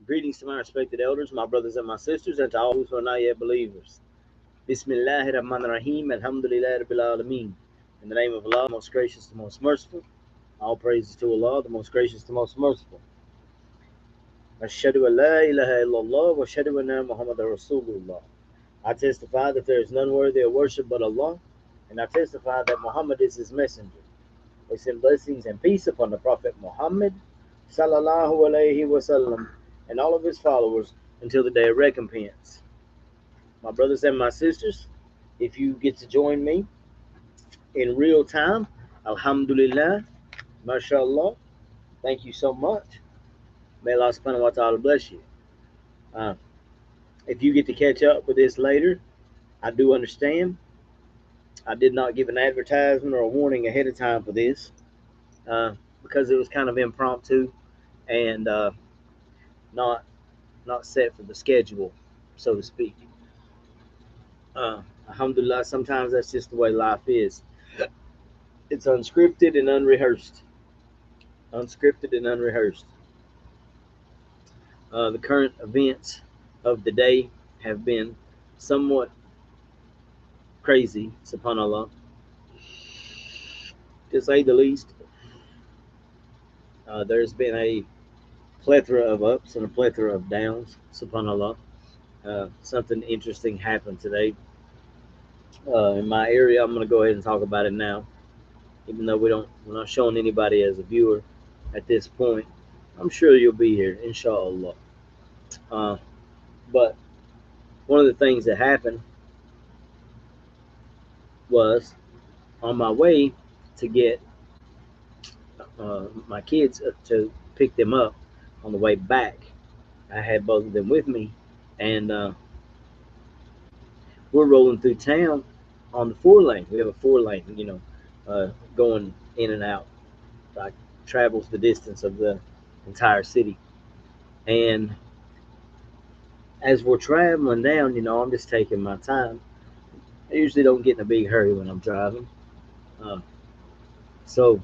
Greetings to my respected elders, my brothers and my sisters, and to all who are not yet believers. Bismillahir Rahmanir Rahim, Alhamdulillah Rabbil Alameen. In the name of Allah, the most gracious, the most merciful. All praises to Allah, the most gracious, the most merciful. Ashhadu an la ilaha illallah wa ashhadu anna Muhammadar Rasulullah. I testify that there is none worthy of worship but Allah, and I testify that Muhammad is his messenger. We send blessings and peace upon the Prophet Muhammad sallallahu alayhi wasallam and all of his followers until the day of recompense. My brothers and my sisters, if you get to join me in real time, alhamdulillah, mashallah, thank you so much. May Allah subhanahu wa ta'ala bless you. Uh, if you get to catch up with this later, I do understand. I did not give an advertisement or a warning ahead of time for this because it was kind of impromptu and not set for the schedule, so to speak. Alhamdulillah, sometimes that's just the way life is. It's unscripted and unrehearsed. Unscripted and unrehearsed. The current events of the day have been somewhat crazy, subhanAllah, to say the least. There's been a plethora of ups and a plethora of downs, subhanAllah. Something interesting happened today in my area. I'm going to go ahead and talk about it now, even though we're not showing anybody as a viewer at this point. I'm sure you'll be here, inshallah. But one of the things that happened was on my way to get my kids to pick them up on the way back. I had both of them with me, and we're rolling through town on the 4 lane. We have a 4 lane, going in and out. Like travels the distance of the entire city. And as we're traveling down, I'm just taking my time. I usually don't get in a big hurry when I'm driving. So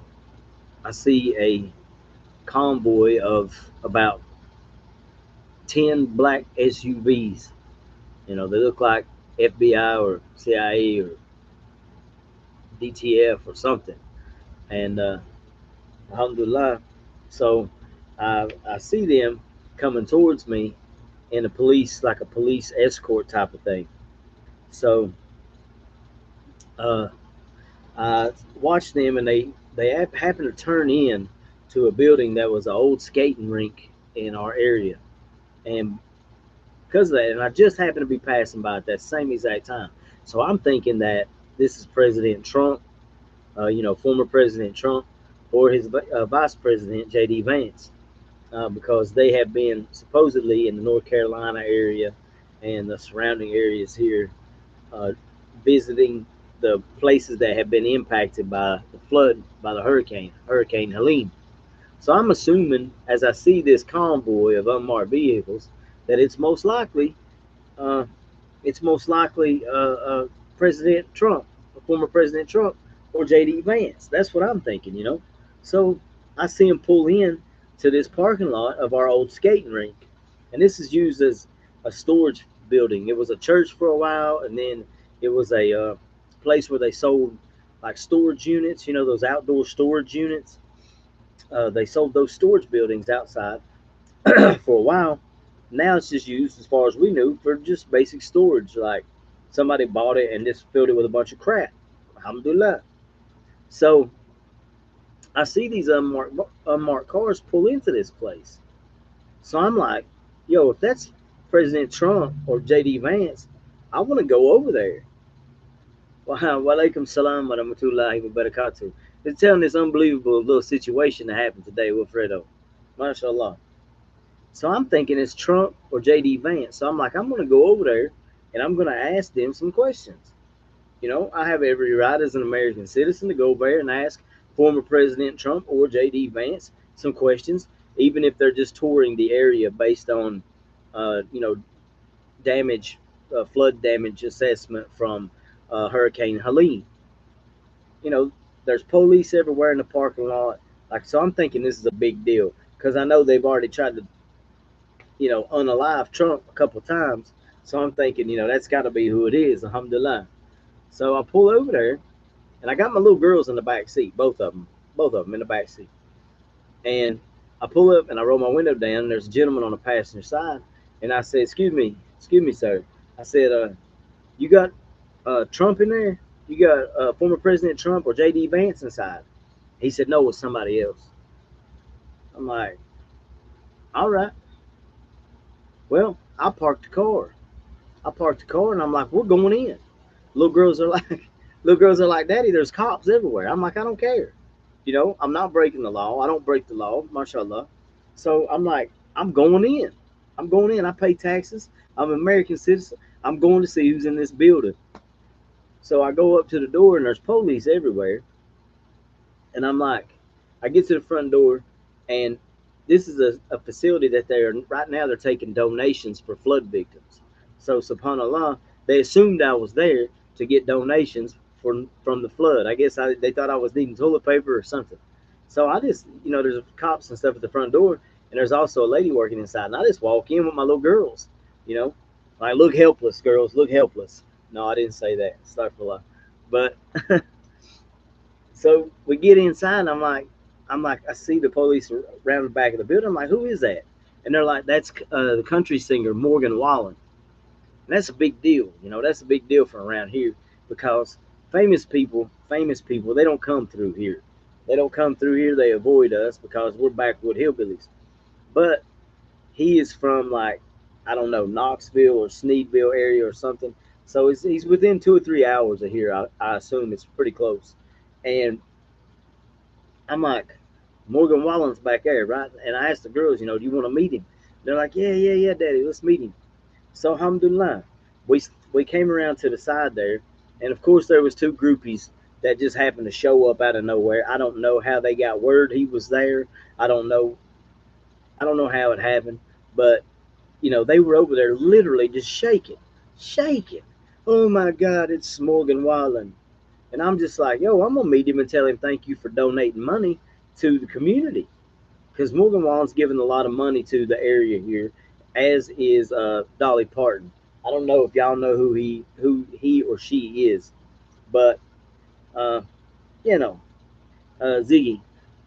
I see a convoy of about 10 black SUVs. They look like FBI or CIA or DTF or something. And alhamdulillah, so I see them coming towards me in a police escort type of thing. So I watched them, and they happened to turn in to a building that was an old skating rink in our area, and because of that, and I just happened to be passing by at that same exact time. So I'm thinking that this is President Trump, former President Trump, or his Vice President J.D. Vance, because they have been supposedly in the North Carolina area and the surrounding areas here, visiting the places that have been impacted by the flood, by the Hurricane Helene. So I'm assuming, as I see this convoy of unmarked vehicles, that uh, it's most likely President Trump, former President Trump, or J.D. Vance. That's what I'm thinking. So I see him pull in to this parking lot of our old skating rink, and this is used as a storage building. It was a church for a while, and then it was a place where they sold like storage units. Those outdoor storage units. They sold those storage buildings outside for a while. Now it's just used, as far as we knew, for just basic storage. Like somebody bought it and just filled it with a bunch of crap. Alhamdulillah. So I see these unmarked cars pull into this place. So I'm like, yo, if that's President Trump or J.D. Vance, I want to go over there. Walaikum salam wa rahmatullahi wa barakatuh. They're telling this unbelievable little situation that happened today, Wilfredo. MashaAllah. So I'm thinking it's Trump or J.D. Vance. So I'm like, I'm going to go over there and I'm going to ask them some questions. I have every right as an American citizen to go over there and ask former President Trump or J.D. Vance some questions, even if they're just touring the area based on, damage, flood damage assessment from Hurricane Helene. There's police everywhere in the parking lot. So I'm thinking this is a big deal. because I know they've already tried to, unalive Trump a couple times. So I'm thinking, that's got to be who it is, alhamdulillah. So I pull over there, and I got my little girls in the back seat, both of them in the back seat. And I pull up and I roll my window down. And there's a gentleman on the passenger side, and I said, excuse me, sir." I said, "You got Trump in there? You got former President Trump or J.D. Vance inside?" He said, "No, it's somebody else." I'm like, "All right, well, I parked the car. And I'm like, we're going in." Little girls are like, "Daddy, there's cops everywhere." I'm like, "I don't care. I'm not breaking the law. I don't break the law, mashallah." So I'm like, I'm going in. I pay taxes. I'm an American citizen. I'm going to see who's in this building. So I go up to the door and there's police everywhere. And I'm like, I get to the front door, and this is a facility that right now they're taking donations for flood victims. So subhanallah, they assumed I was there to get donations from the flood. I guess they thought I was needing toilet paper or something. So I just, there's cops and stuff at the front door, and there's also a lady working inside. And I just walk in with my little girls, you know, like, "Look helpless, girls, look helpless." No, I didn't say that. Astaghfirullah. But so we get inside, and I'm like, I see the police around the back of the building. I'm like, "Who is that?" And they're like, "That's the country singer Morgan Wallen." And that's a big deal. That's a big deal for around here, because famous people, they don't come through here. They don't come through here. They avoid us because we're backwood hillbillies. But he is from, like, I don't know, Knoxville or Sneedville area or something. So he's within 2 or 3 hours of here. I assume it's pretty close. And I'm like, Morgan Wallen's back there, right? And I asked the girls, "Do you want to meet him?" They're like, "Yeah, Daddy, let's meet him." So alhamdulillah, we came around to the side there, and of course there was two groupies that just happened to show up out of nowhere. I don't know how they got word he was there. I don't know. I don't know how it happened, but they were over there literally just shaking. "Oh my God, it's Morgan Wallen." And I'm just like, "Yo, I'm gonna meet him and tell him thank you for donating money to the community," because Morgan Wallen's giving a lot of money to the area here, as is Dolly Parton. I don't know if y'all know who he or she is, but uh, you know, Ziggy,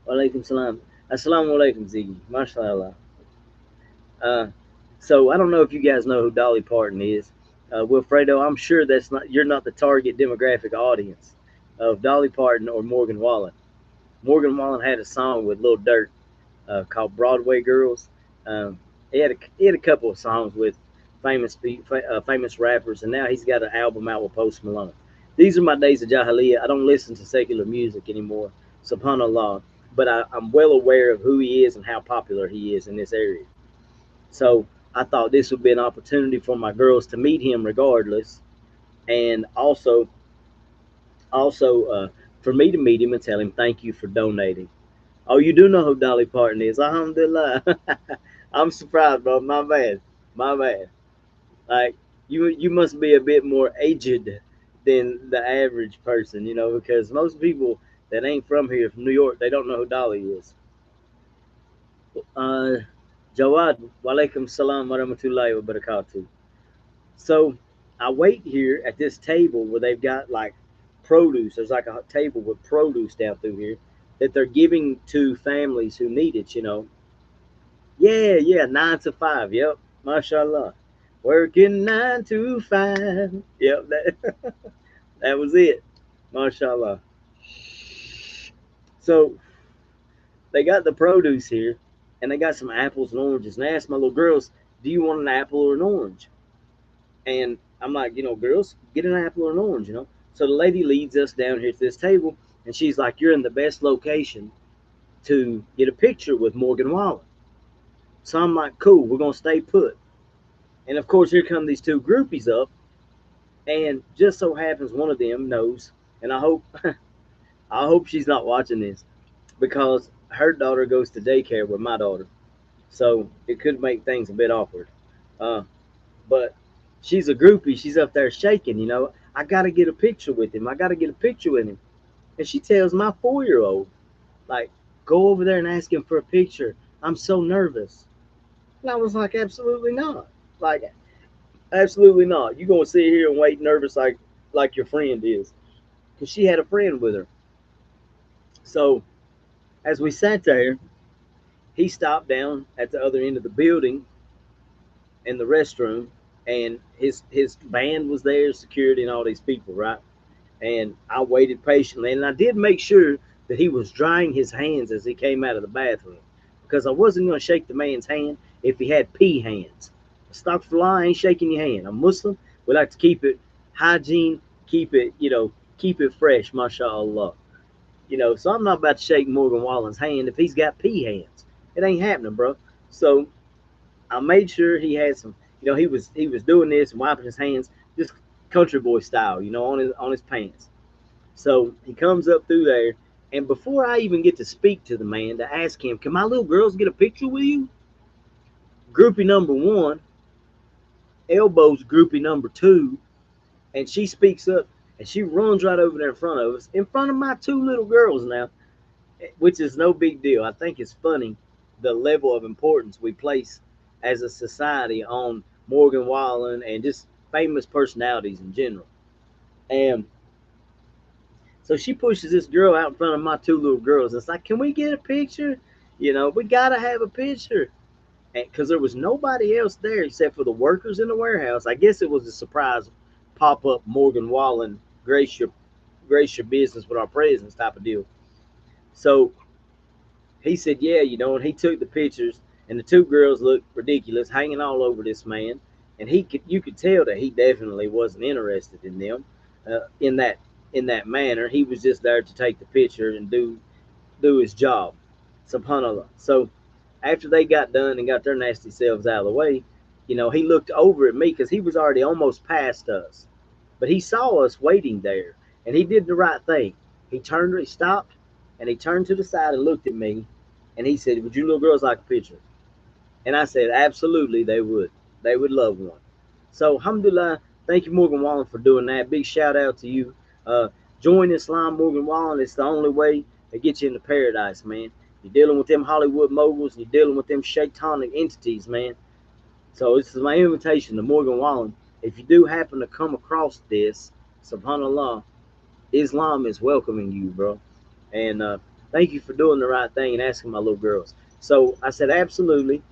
alaikum salam, assalamu alaikum Ziggy, mashallah. Uh, so I don't know if you guys know who Dolly Parton is. Wilfredo, I'm sure you're not the target demographic audience of Dolly Parton or Morgan Wallen. Morgan Wallen had a song with Lil Durk called "Broadway Girls." Um, he had a couple of songs with famous rappers, and now he's got an album out with Post Malone. These are my days of Jahiliyyah. I don't listen to secular music anymore, subhanallah, but I'm well aware of who he is and how popular he is in this area. So I thought this would be an opportunity for my girls to meet him regardless, and also for me to meet him and tell him thank you for donating. Oh, you do know who Dolly Parton is? Alhamdulillah. I'm surprised, bro. My bad. My bad. Like, you must be a bit more aged than the average person, because most people that ain't from here, from New York, they don't know who Dolly is. Uh, Jawad, walaikum salam wa rahmatullahi wa barakatuh. So I wait here at this table where they've got, like, produce. There's like a table with produce down through here that they're giving to families who need it. Yeah, 9 to 5. Yep, mashallah. Working 9 to 5. Yep, that was it. Mashallah. So they got the produce here, and they got some apples and oranges. And I asked my little girls, "Do you want an apple or an orange?" And I'm like, "Girls, get an apple or an orange." So the lady leads us down here to this table, and she's like, "You're in the best location to get a picture with Morgan Wallen." So I'm like, "Cool, we're gonna stay put." And of course, here come these two groupies up, and just so happens one of them knows, and I hope I hope she's not watching this, because her daughter goes to daycare with my daughter, so it could make things a bit awkward. Uh, but she's a groupie. She's up there shaking. "I gotta get a picture with him. I gotta get a picture with him." And she tells my 4-year-old, like, "Go over there and ask him for a picture. I'm so nervous. And I was like, absolutely not. Like, absolutely not. You gonna sit here and wait nervous like your friend is, because she had a friend with her. So as we sat there, he stopped down at the other end of the building in the restroom, and his band was there, security, and all these people, right? And I waited patiently, and I did make sure that he was drying his hands as he came out of the bathroom, because I wasn't going to shake the man's hand if he had pee hands. Astaghfirullah, I ain't shaking your hand. I'm Muslim. We like to keep it hygiene, keep it, keep it fresh, mashallah. So I'm not about to shake Morgan Wallen's hand if he's got pee hands. It ain't happening, bro. So I made sure he had some. He was doing this and wiping his hands, just country boy style, on his pants. So he comes up through there, and before I even get to speak to the man to ask him, "Can my little girls get a picture with you?" Groupie number one elbows groupie number two, and she speaks up, and she runs right over there in front of us, in front of my two little girls now, which is no big deal. I think it's funny the level of importance we place as a society on Morgan Wallen and just famous personalities in general. And so she pushes this girl out in front of my two little girls. It's like, can we get a picture? We gotta have a picture. Because there was nobody else there except for the workers in the warehouse. I guess it was a surprise pop up Morgan Wallen, grace your business with our presence type of deal. So he said, yeah, and he took the pictures, and the two girls looked ridiculous, hanging all over this man, and you could tell that he definitely wasn't interested in them, in that manner. He was just there to take the picture and do his job, subhanallah. So after they got done and got their nasty selves out of the way, he looked over at me because he was already almost past us, but he saw us waiting there, and he did the right thing. He stopped, and he turned to the side and looked at me, and he said, "Would you little girls like a picture?" And I said, "Absolutely, they would. They would love one." So, alhamdulillah, thank you, Morgan Wallen, for doing that. Big shout out to you. Uh, Join Islam, Morgan Wallen. It's the only way to get you into paradise, man. You're dealing with them Hollywood moguls, and you're dealing with them shaitanic entities, man. So this is my invitation to Morgan Wallen. If you do happen to come across this, subhanallah, Islam is welcoming you, bro. And thank you for doing the right thing and asking my little girls. So I said, absolutely.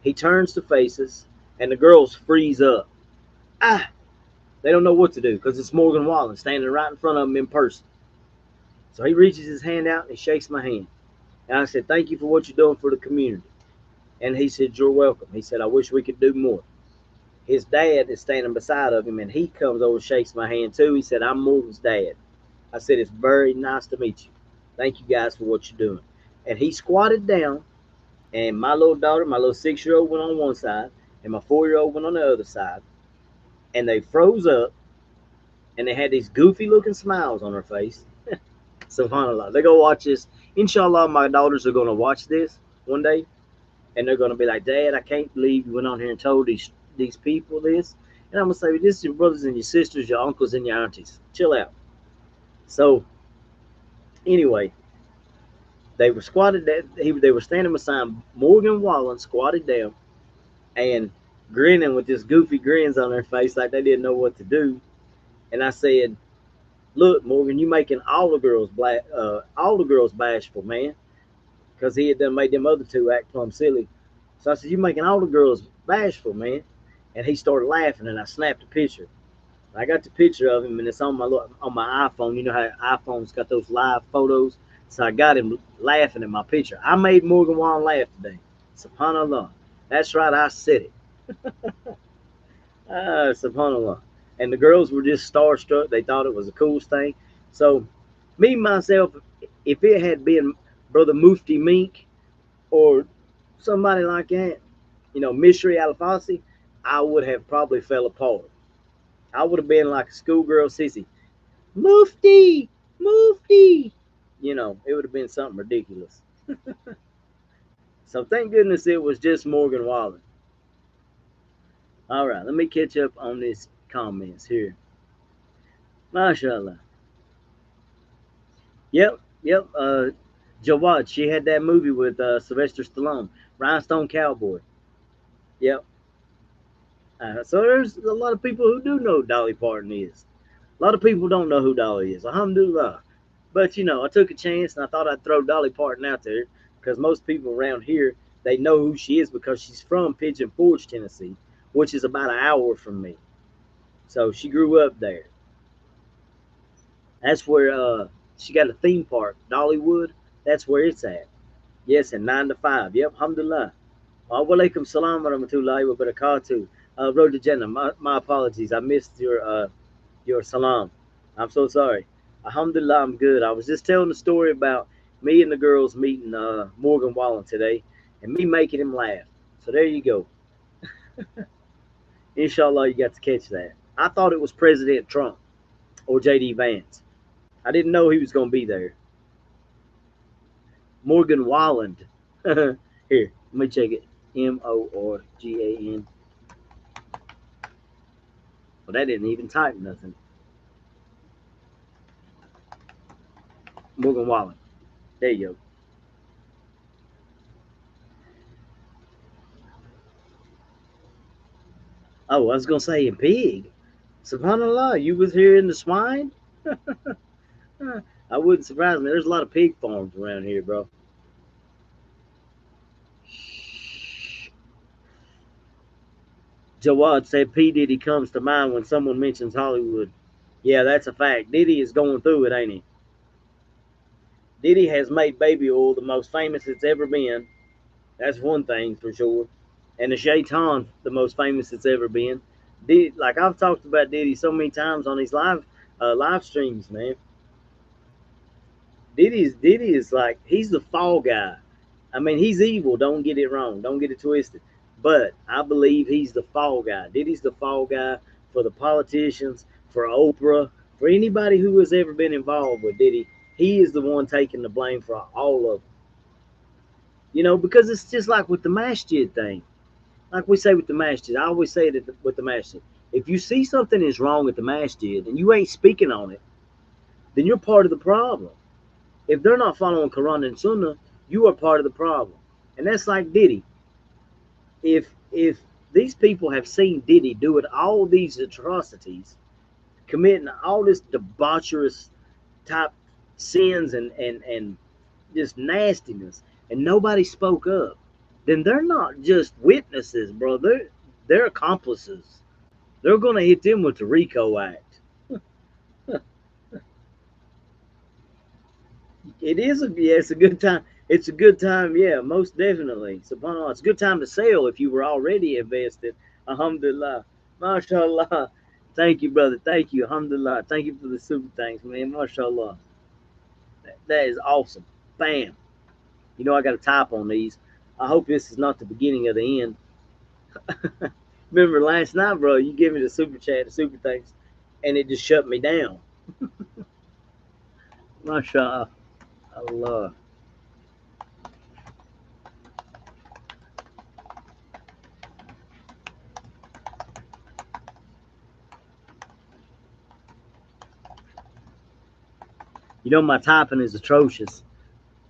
He turns to face us, and the girls freeze up. Ah, they don't know what to do because it's Morgan Wallen standing right in front of them in person. So he reaches his hand out and he shakes my hand. And I said, thank you for what you're doing for the community. And he said, you're welcome. He said, I wish we could do more. His dad is standing beside of him, and he comes over and shakes my hand too. He said, I'm Morgan's dad. I said, it's very nice to meet you. Thank you guys for what you're doing. And he squatted down, and my little daughter, my little 6-year-old went on one side, and my 4-year-old went on the other side. And they froze up, and they had these goofy looking smiles on their face. SubhanAllah. They go watch this. Inshallah, my daughters are going to watch this one day, and they're going to be like, Dad, I can't believe you went on here and told these people this. And I'm going to say, this is your brothers and your sisters, your uncles and your aunties. Chill out. So, anyway, they were squatted down. They were standing beside Morgan Wallen, squatted down, and grinning with this goofy grins on their face like they didn't know what to do. And I said, look, Morgan, you making all the girls bashful, man. Because he had done made them other two act plumb silly. So I said, you making all the girls bashful, man. And he started laughing, and I snapped a picture. I got the picture of him, and it's on my iPhone. You know how iPhone's got those live photos? So I got him laughing at my picture. I made Morgan Wallen laugh today. SubhanAllah. That's right, I said it. SubhanAllah. And the girls were just starstruck. They thought it was the coolest thing. So, me, myself, if it had been Brother Mufti Mink or somebody like that, Mishri Al-Fassi, I would have probably fell apart. I would have been like a schoolgirl sissy. Mufti! Mufti! It would have been something ridiculous. So thank goodness it was just Morgan Wallen. All right, let me catch up on these comments here. MashaAllah. Yep. Jawad, she had that movie with Sylvester Stallone, Rhinestone Cowboy. Yep. So there's a lot of people who do know who Dolly Parton is. A lot of people don't know who Dolly is. Alhamdulillah. But I took a chance and I thought I'd throw Dolly Parton out there because most people around here they know who she is because she's from Pigeon Forge, Tennessee, which is about an hour from me. So she grew up there. That's where she got a theme park, Dollywood. That's where it's at. Yes, and 9 to 5. Yep, alhamdulillah. Walaikum salam wa rahmatullahi wa barakatuh. Road Jannah, my apologies. I missed your salam. I'm so sorry. Alhamdulillah, I'm good. I was just telling the story about me and the girls meeting Morgan Wallen today and me making him laugh. So there you go. Inshallah, you got to catch that. I thought it was President Trump or J.D. Vance. I didn't know he was going to be there. Morgan Wallen. Here, let me check it. Morgan. Well, that didn't even type nothing. Morgan Wallen. There you go. Oh, I was gonna say in pig. Subhanallah, you was here in the swine? I wouldn't surprise me. There's a lot of pig farms around here, bro. Jawad said P. Diddy comes to mind when someone mentions Hollywood. Yeah, that's a fact. Diddy is going through it, ain't he? Diddy has made baby oil the most famous it's ever been. That's one thing for sure. And the Shaitan, the most famous it's ever been. Like I've talked about Diddy so many times on these live streams, man. Diddy is like he's the fall guy. I mean, he's evil. Don't get it wrong. Don't get it twisted. But I believe he's the fall guy. Diddy's the fall guy for the politicians, for Oprah, for anybody who has ever been involved with Diddy. He is the one taking the blame for all of them. Because it's just like with the masjid thing. Like we say with the masjid, I always say it with the masjid. If you see something is wrong at the masjid and you ain't speaking on it, then you're part of the problem. If they're not following Quran and Sunnah, you are part of the problem. And that's like Diddy. If these people have seen Diddy doing all these atrocities, committing all this debaucherous type sins and just nastiness, and nobody spoke up, then they're not just witnesses, bro. They're accomplices. They're gonna hit them with the RICO Act. It is it's a good time. It's a good time, yeah, most definitely. SubhanAllah, it's a good time to sell if you were already invested. Alhamdulillah. MashaAllah. Thank you, brother. Thank you. Alhamdulillah. Thank you for the super thanks, man. MashaAllah. That is awesome. Bam. I got to type on these. I hope this is not the beginning of the end. Remember last night, bro, you gave me the super chat, the super thanks, and it just shut me down. MashaAllah. Allah. My typing is atrocious.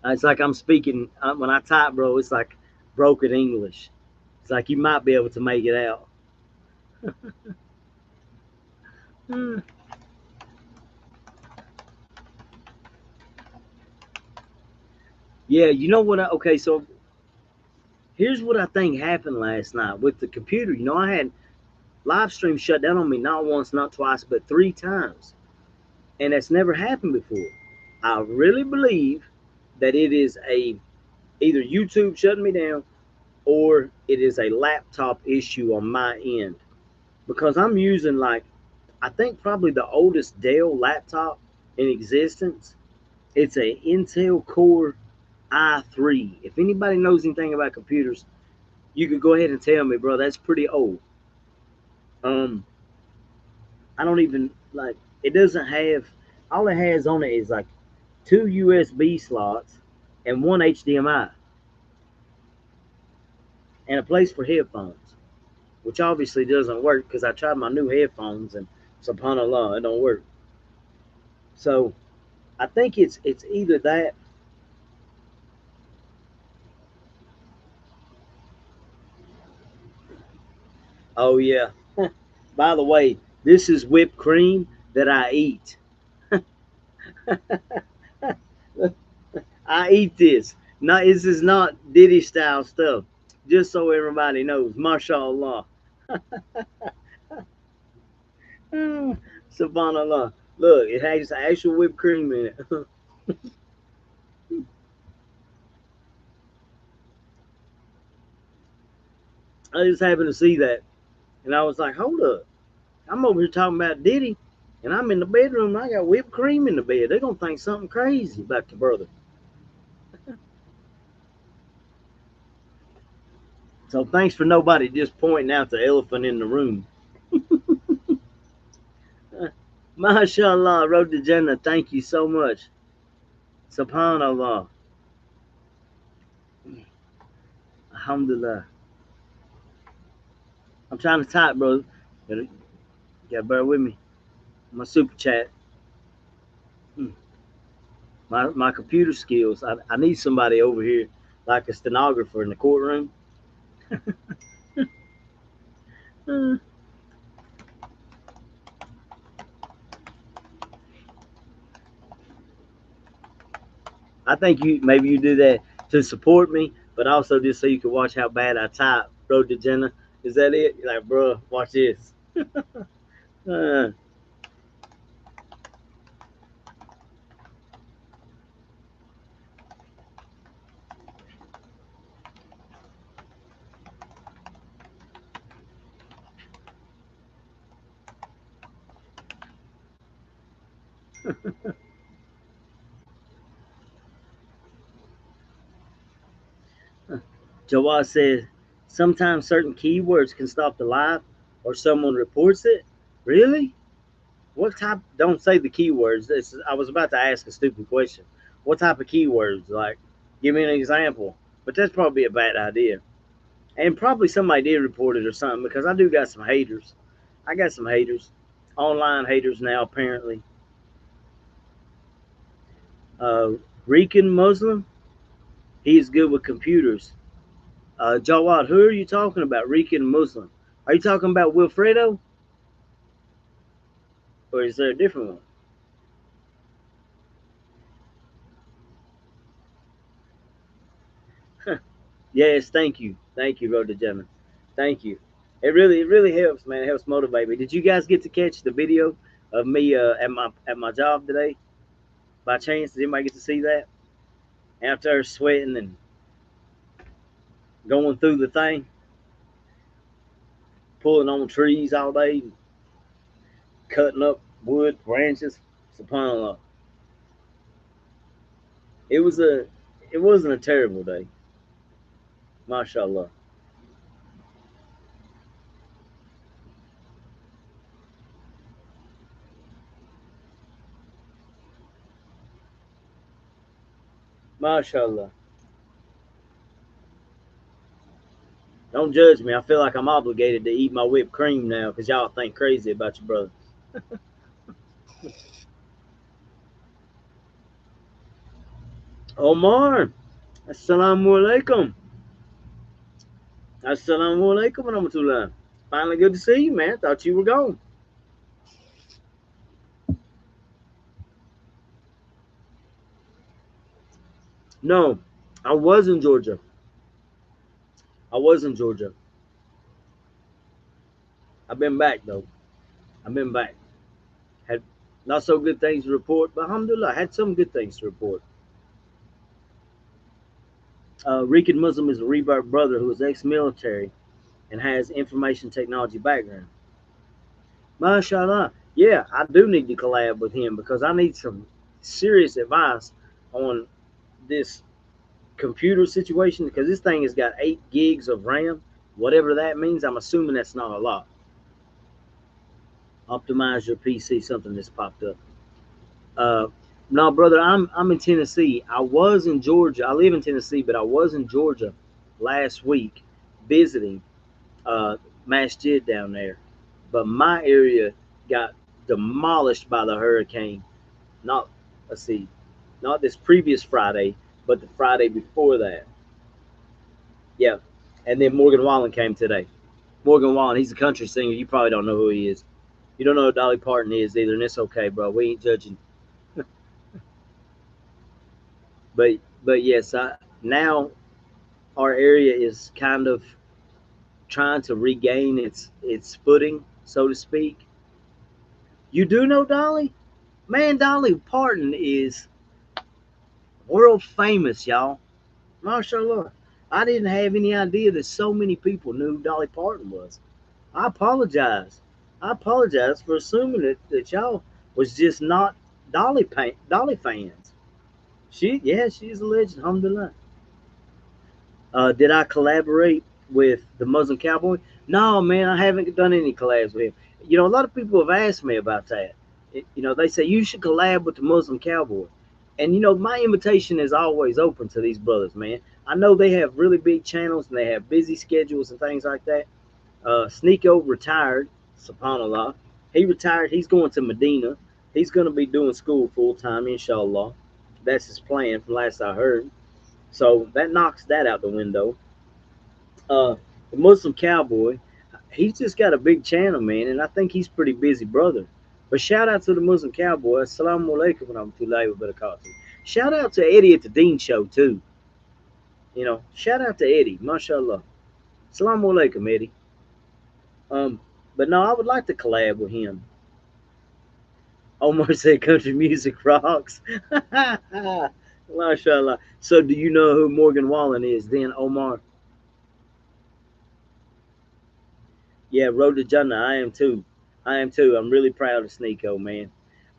It's like I'm speaking, when I type, bro, it's like broken English. It's like you might be able to make it out. Yeah, you know what? Okay, so here's what I think happened last night with the computer. I had live stream shut down on me not once, not twice, but 3 times. And that's never happened before. I really believe that it is either YouTube shutting me down or it is a laptop issue on my end. Because I'm using I think probably the oldest Dell laptop in existence. It's a Intel Core i3. If anybody knows anything about computers, you could go ahead and tell me, bro, that's pretty old. I don't even it doesn't have, all it has on it is 2 USB slots and 1 HDMI and a place for headphones, which obviously doesn't work because I tried my new headphones and subhanallah, it don't work. So I think it's either that Oh yeah. By the way, this is whipped cream that I eat. I eat this. No, this is not Diddy style stuff. Just so everybody knows, mashallah. Subhanallah. Look, it has actual whipped cream in it. I just happened to see that, and I was like, hold up. I'm over here talking about Diddy, and I'm in the bedroom, and I got whipped cream in the bed. They're going to think something crazy about the brother. So thanks for nobody just pointing out the elephant in the room. MashaAllah, Road to Jannah, thank you so much. SubhanAllah. Alhamdulillah. I'm trying to type, bro. Gotta bear with me. My super chat. Hmm. My computer skills. I need somebody over here, like a stenographer in the courtroom. I think maybe you do that to support me, but also just so you can watch how bad I type. Road to Jannah. Is that it? You're like, bro, watch this. uh, Jawad says sometimes certain keywords can stop the live or someone reports it. Really? What type? Don't say the keywords. I was about to ask a stupid question. What type of keywords? Like, give me an example. But that's probably a bad idea. And probably somebody did report it or something because I do got some haters. I got some haters, online haters now apparently. Uh, Rican Muslim, he is good with computers. Jawad, who are you talking about? Rican Muslim. Are you talking about Wilfredo, or is there a different one? Yes, thank you, Road to Gentlemen. Thank you. It really helps, man. It helps motivate me. Did you guys get to catch the video of me at my job today? By chance, did anybody get to see that? After sweating and going through the thing, pulling on trees all day, cutting up wood branches. Subhanallah. It was a, it wasn't a terrible day. MashaAllah. MashaAllah. Don't judge me. I feel like I'm obligated to eat my whipped cream now because y'all think crazy about your brother. Omar, assalamu alaikum. Assalamu alaikum warahmatullah. Finally good to see you, man. Thought you were gone. No, I was in Georgia. I was in Georgia. I've been back though. I've been back. Had not so good things to report, but alhamdulillah, I had some good things to report. Rican Muslim is a revert brother who is ex-military and has information technology background. MashaAllah. Yeah, I do need to collab with him because I need some serious advice on this computer situation because this thing has got 8 gigs of RAM. Whatever that means, I'm assuming that's not a lot. Optimize your PC, something that's popped up. Uh, no, brother, I'm in Tennessee. I was in Georgia. I live in Tennessee, but I was in Georgia last week visiting uh, Masjid down there. But my area got demolished by the hurricane. Not let's see, not this previous Friday, but the Friday before that. Yeah, and then Morgan Wallen came today. Morgan Wallen, he's a country singer. You probably don't know who he is. You don't know who Dolly Parton is either, and it's okay, bro. We ain't judging. But yes, now our area is kind of trying to regain its footing, so to speak. You do know Dolly? Man, Dolly Parton is world famous, y'all. MashaAllah. I didn't have any idea that so many people knew who Dolly Parton was. I apologize. I apologize for assuming that y'all was just not Dolly fans. Yeah, she's a legend. Alhamdulillah. Did I collaborate with the Muslim Cowboy? No, man, I haven't done any collabs with him. You know, a lot of people have asked me about that. They say you should collab with the Muslim Cowboy. And my invitation is always open to these brothers, man. I know they have really big channels and they have busy schedules and things like that. Sneeko retired, subhanallah. He retired. He's going to Medina. He's going to be doing school full time, inshallah. That's his plan from last I heard. So that knocks that out the window. The Muslim Cowboy, he's just got a big channel, man, and I think he's pretty busy, brother. But shout out to the Muslim Cowboy. Assalamu alaikum wa rahmatullahi wa barakatuh. Shout out to Eddie at the Dean Show, too. Shout out to Eddie, mashallah. Assalamu alaikum, Eddie. But no, I would like to collab with him. Omar said country music rocks. Mashallah. So do you know who Morgan Wallen is then, Omar? Yeah, Road to Jannah. I am too. I am too. I'm really proud of Sneeko, man.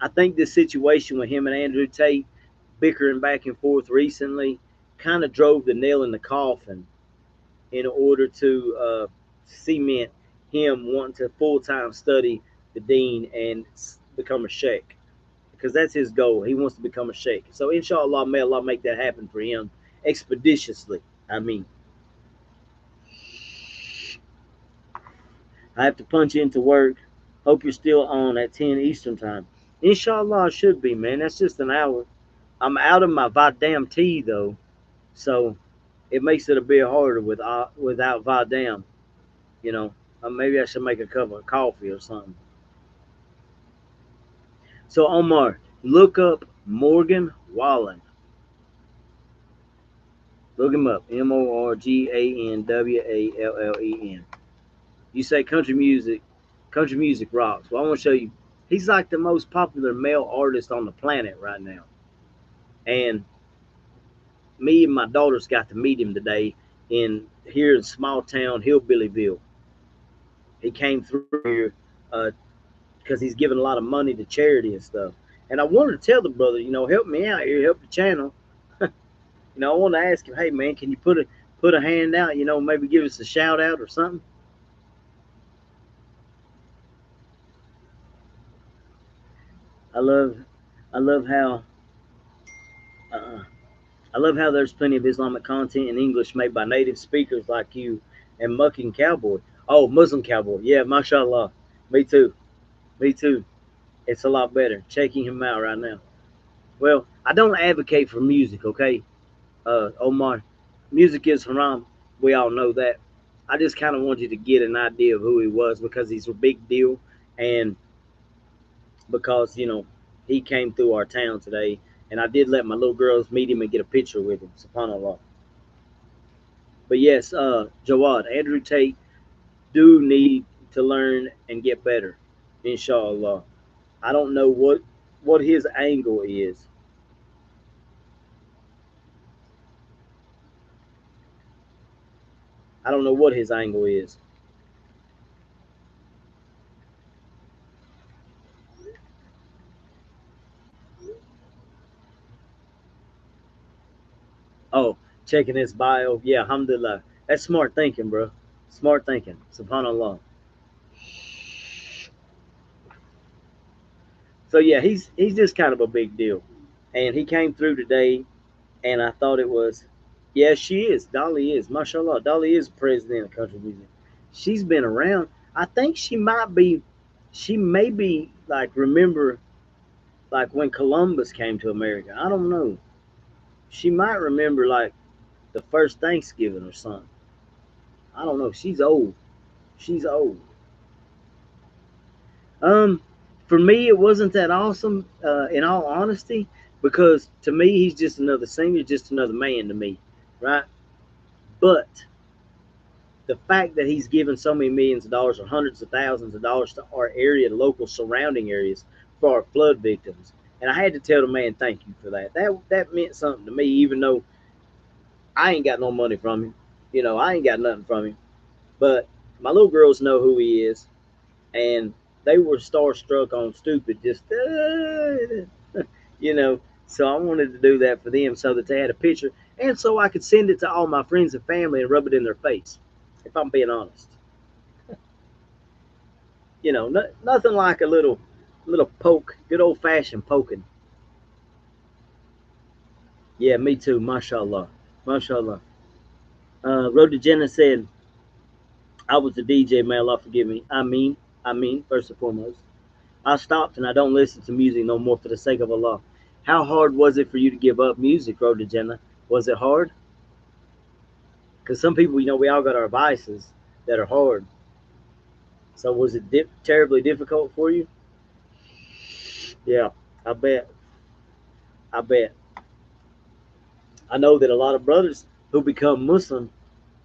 I think this situation with him and Andrew Tate bickering back and forth recently kind of drove the nail in the coffin in order to cement him wanting to full-time study the dean and become a sheikh, because that's his goal. He wants to become a sheikh. So inshallah, may Allah make that happen for him expeditiously. I mean, I have to punch into work. Hope you're still on at 10 Eastern time. Inshallah, I should be, man. That's just an hour. I'm out of my Vadam tea, though. So it makes it a bit harder without Vadam. Maybe I should make a cup of coffee or something. So, Omar, look up Morgan Wallen. Look him up. Morganwallen. You say country music rocks. Well, I want to show you. He's like the most popular male artist on the planet right now. And me and my daughters got to meet him today here in small town Hillbillyville. He came through here because he's giving a lot of money to charity and stuff. And I wanted to tell the brother, help me out here, help the channel. I want to ask him, hey man, can you put a hand out? Maybe give us a shout out or something. I love how there's plenty of Islamic content in English made by native speakers like you and Mucking Cowboy. Oh, Muslim Cowboy. Yeah, mashallah. Me too. Me too. It's a lot better. Checking him out right now. Well, I don't advocate for music, okay? Omar, music is haram. We all know that. I just kind of want you to get an idea of who he was because he's a big deal. And because, he came through our town today. And I did let my little girls meet him and get a picture with him. SubhanAllah. But yes, Jawad, Andrew Tate do need to learn and get better, inshallah. I don't know what his angle is. I don't know what his angle is. Oh, checking his bio. Yeah, alhamdulillah. That's smart thinking, bro. Smart thinking. SubhanAllah. So yeah, he's just kind of a big deal. And he came through today and I thought it was, yeah, she is. Dolly is. MashaAllah. Dolly is president of country music. She's been around. I think she may be like, remember, like when Columbus came to America. I don't know. She might remember like the first Thanksgiving or something. I don't know. She's old. She's old. Um, for me, it wasn't that awesome. In all honesty, because to me, he's just another singer, just another man to me, right? But the fact that he's given so many millions of dollars or hundreds of thousands of dollars to our area, the local surrounding areas for our flood victims, and I had to tell the man thank you for that. That meant something to me, even though I ain't got no money from him. You know, I ain't got nothing from him. But my little girls know who he is, and they were starstruck on stupid, just you know. So I wanted to do that for them so that they had a picture, and so I could send it to all my friends and family and rub it in their face. If I'm being honest, you know, nothing like a little poke, good old fashioned poking. Yeah, me too. Mashallah, mashallah. Road to Jenna said, "I was the DJ, may Allah forgive me. I mean, first and foremost. I stopped and I don't listen to music no more for the sake of Allah." How hard was it for you to give up music, Road to Jenna? Was it hard? Because some people, you know, we all got our vices that are hard. So was it terribly difficult for you? Yeah, I bet. I bet. I know that a lot of brothers who become Muslim,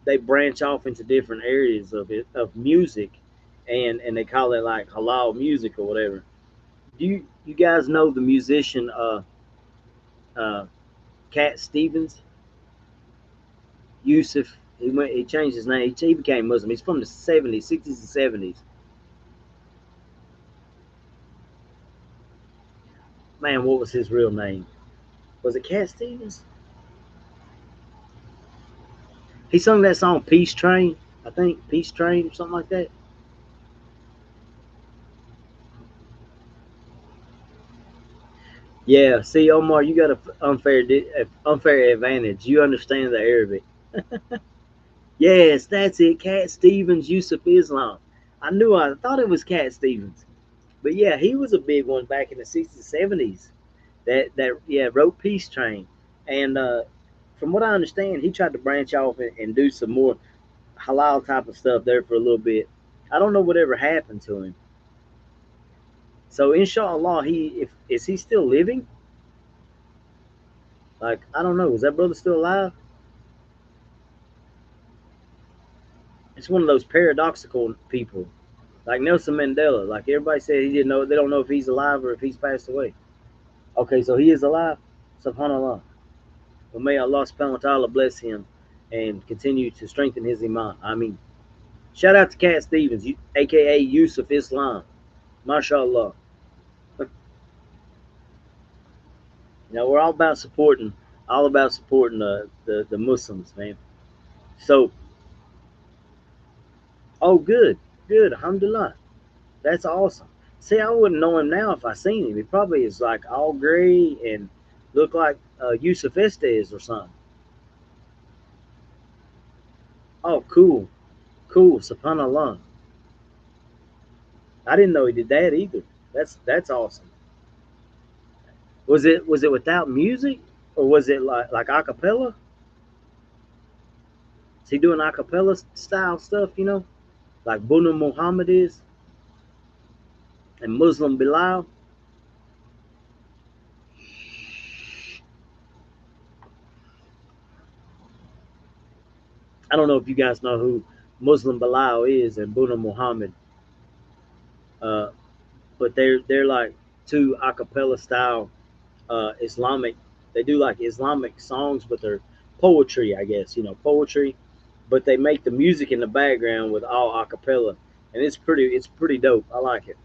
they branch off into different areas of music, and they call it like halal music or whatever. Do you guys know the musician uh Cat Stevens? Yusuf. He changed his name. He became Muslim. He's from the 70s, 60s, and 70s. Man, what was his real name? Was it Cat Stevens? He sung that song Peace Train, I think. Peace Train or something like that. Yeah, see, Omar, you got an unfair advantage. You understand the Arabic. Yes, that's it. Cat Stevens, Yusuf Islam. I thought it was Cat Stevens. But yeah, he was a big one back in the 60s, 70s. That yeah, wrote Peace Train. And from what I understand, he tried to branch off and do some more halal type of stuff there for a little bit. I don't know whatever happened to him. So inshallah, he if is he still living? Like I don't know. Is that brother still alive? It's one of those paradoxical people, like Nelson Mandela. Like everybody said, he didn't know. They don't know if he's alive or if he's passed away. Okay, so he is alive. Subhanallah. Well, may Allah subhanahu wa ta'ala bless him and continue to strengthen his iman. I mean, shout out to Cat Stevens, aka Yusuf Islam. MashaAllah. You know, we're all about supporting the Muslims, man. So, oh, good, good, alhamdulillah. That's awesome. See, I wouldn't know him now if I seen him. He probably is like all gray and look like Yusuf Estes or something. Oh, cool, cool, subhanallah. I didn't know he did that either. That's awesome. Was it without music or was it like acapella? Is he doing acapella style stuff? You know, like Bunu Muhammad is and Muslim Bilal. I don't know if you guys know who Muslim Bilal is and Bunu Muhammad, uh, but they're like two acapella style Islamic. They do like Islamic songs, but they're poetry, I guess. You know, poetry, but they make the music in the background with all acapella, and it's pretty dope. I like it.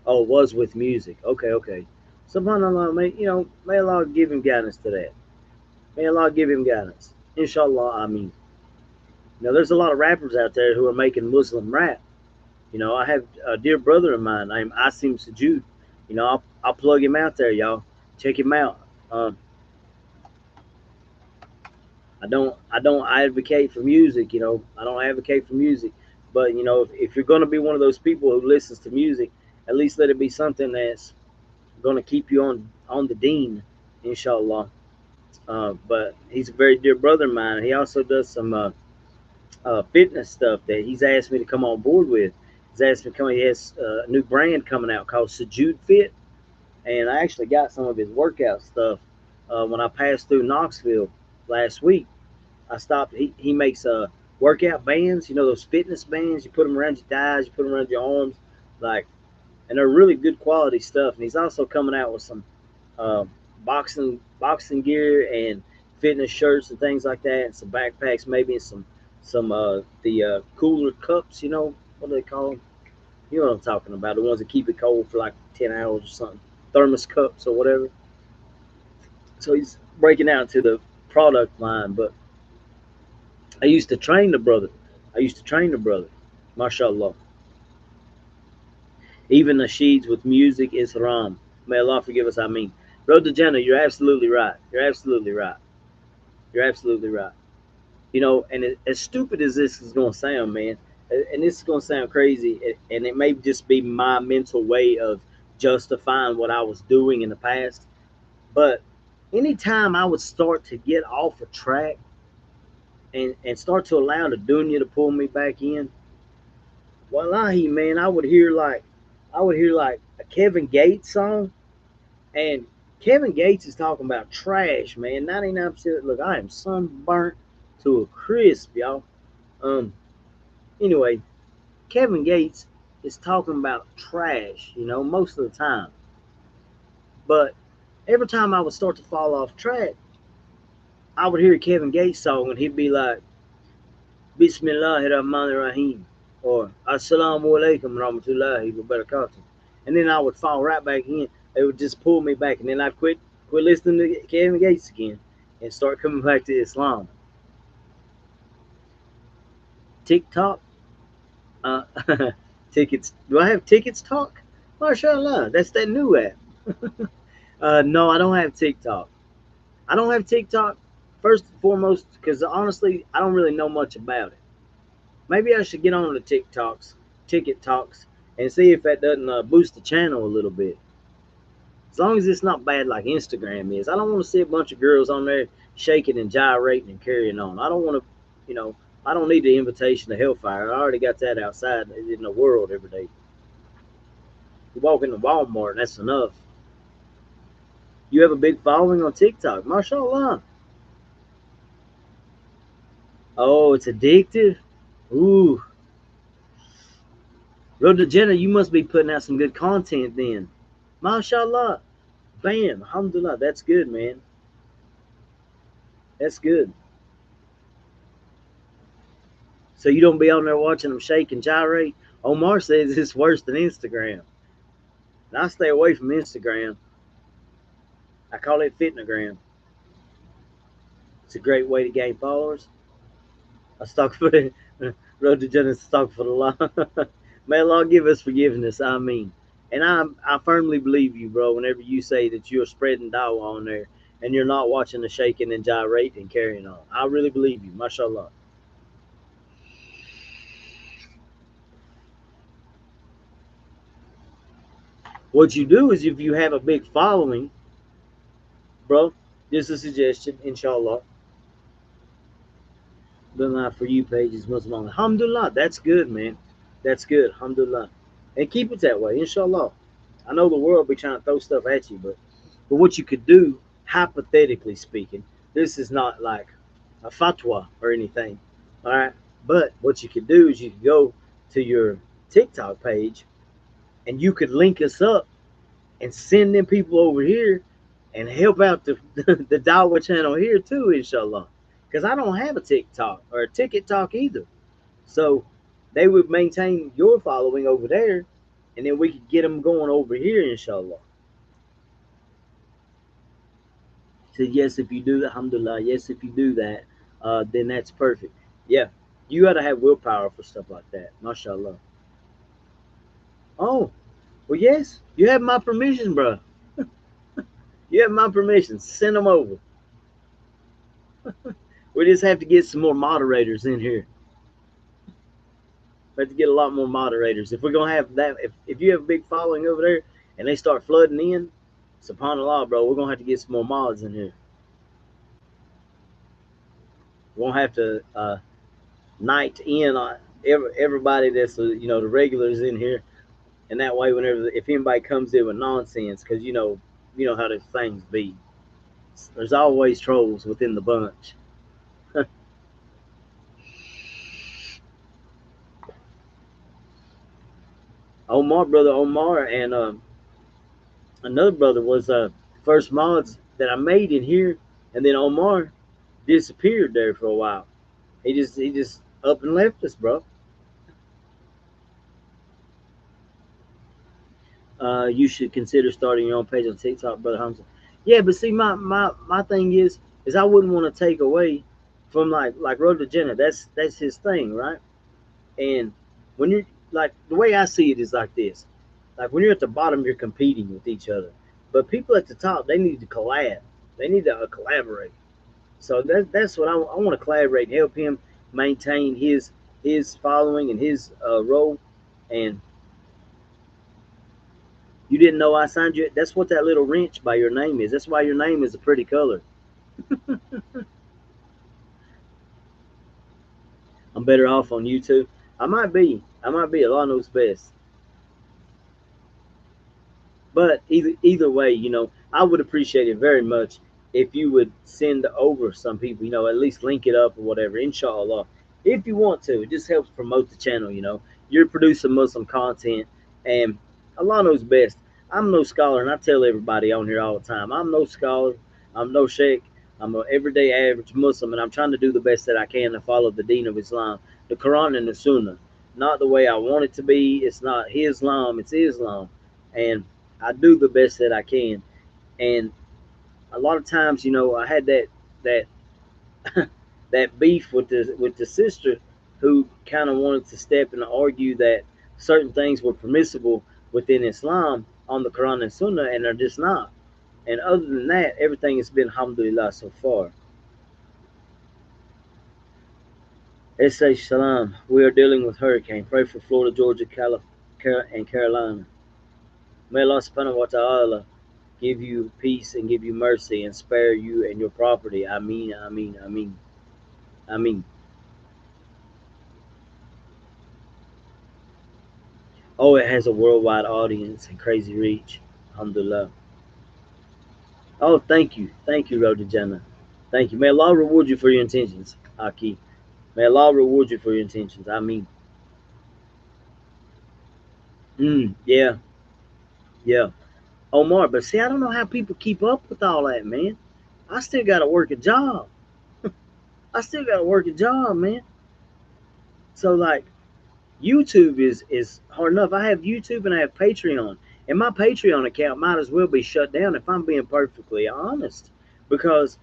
Oh, it was with music. Okay, okay. Subhanallah, may Allah give him guidance to that. May Allah give him guidance. Inshallah, I mean. There's a lot of rappers out there who are making Muslim rap. I have a dear brother of mine named Asim Sajud. I'll plug him out there, y'all. Check him out. I don't advocate for music. I don't advocate for music, but if you're gonna be one of those people who listens to music, at least let it be something that's gonna keep you on the deen, inshallah. But he's a very dear brother of mine. He also does some. fitness stuff that he's asked me to come on board with. He's asked me to come. He has a new brand coming out called Sujude Fit, and I actually got some of his workout stuff when I passed through Knoxville last week. I stopped. He makes workout bands. You know those fitness bands. You put them around your thighs. You put them around your arms, like, and they're really good quality stuff. And he's also coming out with some uh, boxing gear and fitness shirts and things like that, and some backpacks, maybe, and some the cooler cups. You know what do they call them? You know what I'm talking about? The ones that keep it cold for like 10 hours or something. Thermos cups or whatever. So he's breaking out into the product line. But I used to train the brother. I used to train the brother. MashaAllah. Even Nasheeds with music is haram. May Allah forgive us, I mean. Road to Jannah, you're absolutely right. You're absolutely right. You're absolutely right. You know, and as stupid as this is going to sound, man, and this is going to sound crazy, and it may just be my mental way of justifying what I was doing in the past, but anytime I would start to get off a track and start to allow the dunya to pull me back in, wallahi, man, I would hear like a Kevin Gates song, and Kevin Gates is talking about trash, man. 99%. Look, I am sunburnt to a crisp, y'all. Um. Anyway, Kevin Gates is talking about trash, you know, most of the time. But every time I would start to fall off track, I would hear a Kevin Gates song, and he'd be like, Bismillahir Rahmanir Rahim, or Assalamu alaikum rahmatullahi wa barakatuh. And then I would fall right back in. It would just pull me back, and then I'd quit listening to Kevin Gates again and start coming back to Islam. TikTok, uh, tickets. Do I have tickets talk? MashaAllah, that's that new app. No, I don't have TikTok. I don't have TikTok, first and foremost, because honestly, I don't really know much about it. Maybe I should get on the Ticket Talks, and see if that doesn't boost the channel a little bit. As long as it's not bad like Instagram is. I don't want to see a bunch of girls on there shaking and gyrating and carrying on. I don't want to, you know, I don't need the invitation to hellfire. I already got that outside in the world every day. You walk into Walmart, and that's enough. You have a big following on TikTok. MashaAllah. Oh, it's addictive? Ooh. Road to Jenna, you must be putting out some good content then. MashaAllah. Bam. Alhamdulillah. That's good, man. That's good. So you don't be on there watching them shake and gyrate? Omar says it's worse than Instagram. And I stay away from Instagram. I call it Fitnagram. It's a great way to gain followers. I stalk for the Road to Jannah, stalk for the law. May Allah give us forgiveness. I mean, and I firmly believe you, bro. Whenever you say that you're spreading dawah on there and you're not watching the shaking and gyrating and carrying on, I really believe you. MashaAllah. What you do is, if you have a big following, bro, just a suggestion, inshallah. The Not For You page is Muslim only. Alhamdulillah, that's good, man. That's good. Alhamdulillah. And keep it that way, inshallah. I know the world be trying to throw stuff at you, but what you could do, hypothetically speaking, this is not like a fatwa or anything. All right. But what you could do is you could go to your TikTok page and you could link us up and send them people over here and help out the Dawah channel here too, inshallah. Because I don't have a TikTok or a Ticket Talk either. So they would maintain your following over there, and then we could get them going over here, inshallah. So yes, if you do that, alhamdulillah, yes, if you do that, then that's perfect. Yeah, you got to have willpower for stuff like that, mashallah. Oh, well, yes, you have my permission, bro. You have my permission. Send them over. We just have to get some more moderators in here. We have to get a lot more moderators. If we're going to have that, if you have a big following over there and they start flooding in, subhanAllah, bro, we're going to have to get some more mods in here. We won't have to night in on everybody that's the regulars in here, and that way whenever if anybody comes in with nonsense, because you know how these things be. There's always trolls within the bunch. Omar, brother Omar, and another brother was first mods that I made in here, and then Omar disappeared there for a while. He just up and left us, bro. You should consider starting your own page on TikTok, brother Hamza. Yeah, but see, my thing is I wouldn't want to take away from like Road to Jenna. That's his thing, right? And when you're like the way I see it is like this: like when you're at the bottom, you're competing with each other, but people at the top they need to collab. They need to collaborate. So that's what I want to collaborate and help him maintain his following and his role. And you didn't know I signed you. That's what that little wrench by your name is. That's why your name is a pretty color. I'm better off on YouTube. I might be. I might be. Allah knows best. But either way, I would appreciate it very much if you would send over some people, at least link it up or whatever, inshallah. If you want to, it just helps promote the channel. You're producing Muslim content, and Allah knows best. I'm no scholar, and I tell everybody on here all the time, I'm no scholar, I'm no sheikh, I'm an everyday average Muslim, and I'm trying to do the best that I can to follow the deen of Islam, the Quran and the Sunnah. Not the way I want it to be. It's not Islam, it's Islam. And I do the best that I can. And a lot of times, I had that that beef with the sister who kind of wanted to step and argue that certain things were permissible within Islam on the Quran and Sunnah, and they're just not. And other than that, everything has been alhamdulillah so far. It says Shalom. We are dealing with hurricane. Pray for Florida, Georgia, and Carolina. May Allah subhanahu wa ta'ala give you peace and give you mercy and spare you and your property. Ameen, ameen, ameen, ameen. Oh, it has a worldwide audience and crazy reach. Alhamdulillah. Oh, thank you. Thank you, Rhoda Jannah. Thank you. May Allah reward you for your intentions, Aki. May Allah reward you for your intentions. I mean, yeah, yeah. Omar, but see, I don't know how people keep up with all that, man. I still got to work a job. I still got to work a job, man. So, like, YouTube is hard enough. I have YouTube and I have Patreon, and my Patreon account might as well be shut down if I'm being perfectly honest, because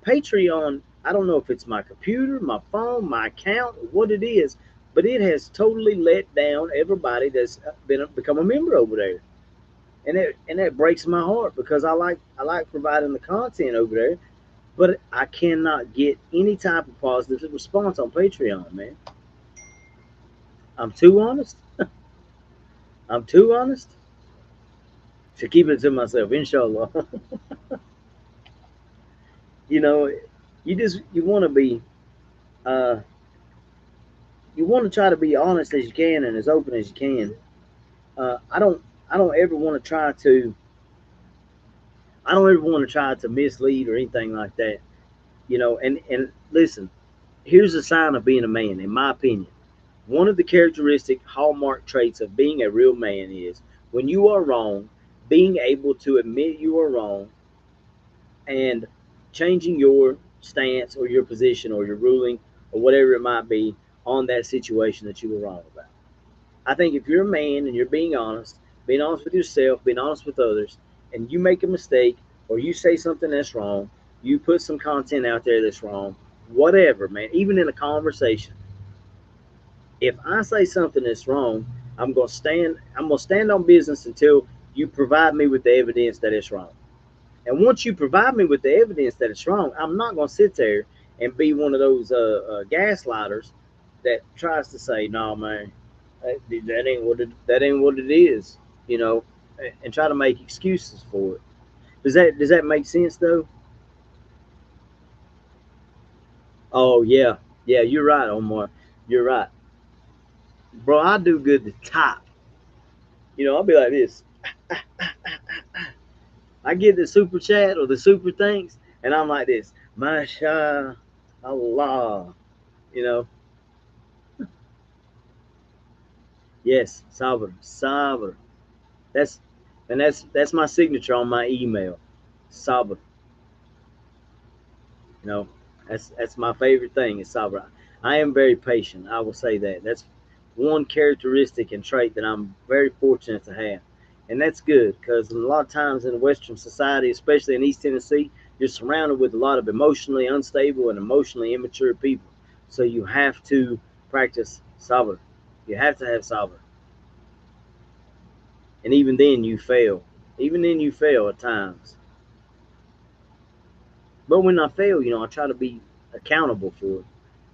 Patreon, I don't know if it's my computer, my phone, my account, what it is, but it has totally let down everybody that's become a member over there, and that breaks my heart because I like providing the content over there, but I cannot get any type of positive response on Patreon, man. I'm too honest. I'm too honest. To keep it to myself, inshallah. you know, you want to be, uh, you want to try to be honest as you can and as open as you can. I don't ever want to try to, I don't ever want to try to mislead or anything like that. And listen, here's a sign of being a man, in my opinion. One of the characteristic hallmark traits of being a real man is when you are wrong, being able to admit you are wrong and changing your stance or your position or your ruling or whatever it might be on that situation that you were wrong about. I think if you're a man and you're being honest with yourself, being honest with others, and you make a mistake or you say something that's wrong, you put some content out there that's wrong, whatever, man, even in a conversation, if I say something that's wrong, I'm gonna stand on business until you provide me with the evidence that it's wrong. And once you provide me with the evidence that it's wrong, I'm not gonna sit there and be one of those gaslighters that tries to say, "No, man, that ain't what it is," you know, and try to make excuses for it. Does that make sense though? Oh yeah, yeah, you're right, Omar. You're right. Bro, I do good to top. You know, I'll be like this. I get the super chat or the super thanks, and I'm like this. Masha Allah. You know, yes, sabr, sabr. That's that's my signature on my email. Sabr. You know, that's my favorite thing is sabr. I am very patient. I will say that. That's one characteristic and trait that I'm very fortunate to have, and that's good because a lot of times in Western society, especially in East Tennessee, you're surrounded with a lot of emotionally unstable and emotionally immature people. So you have to practice sabr. You have to have sabr, and even then you fail. Even then you fail at times. But when I fail, you know, I try to be accountable for it.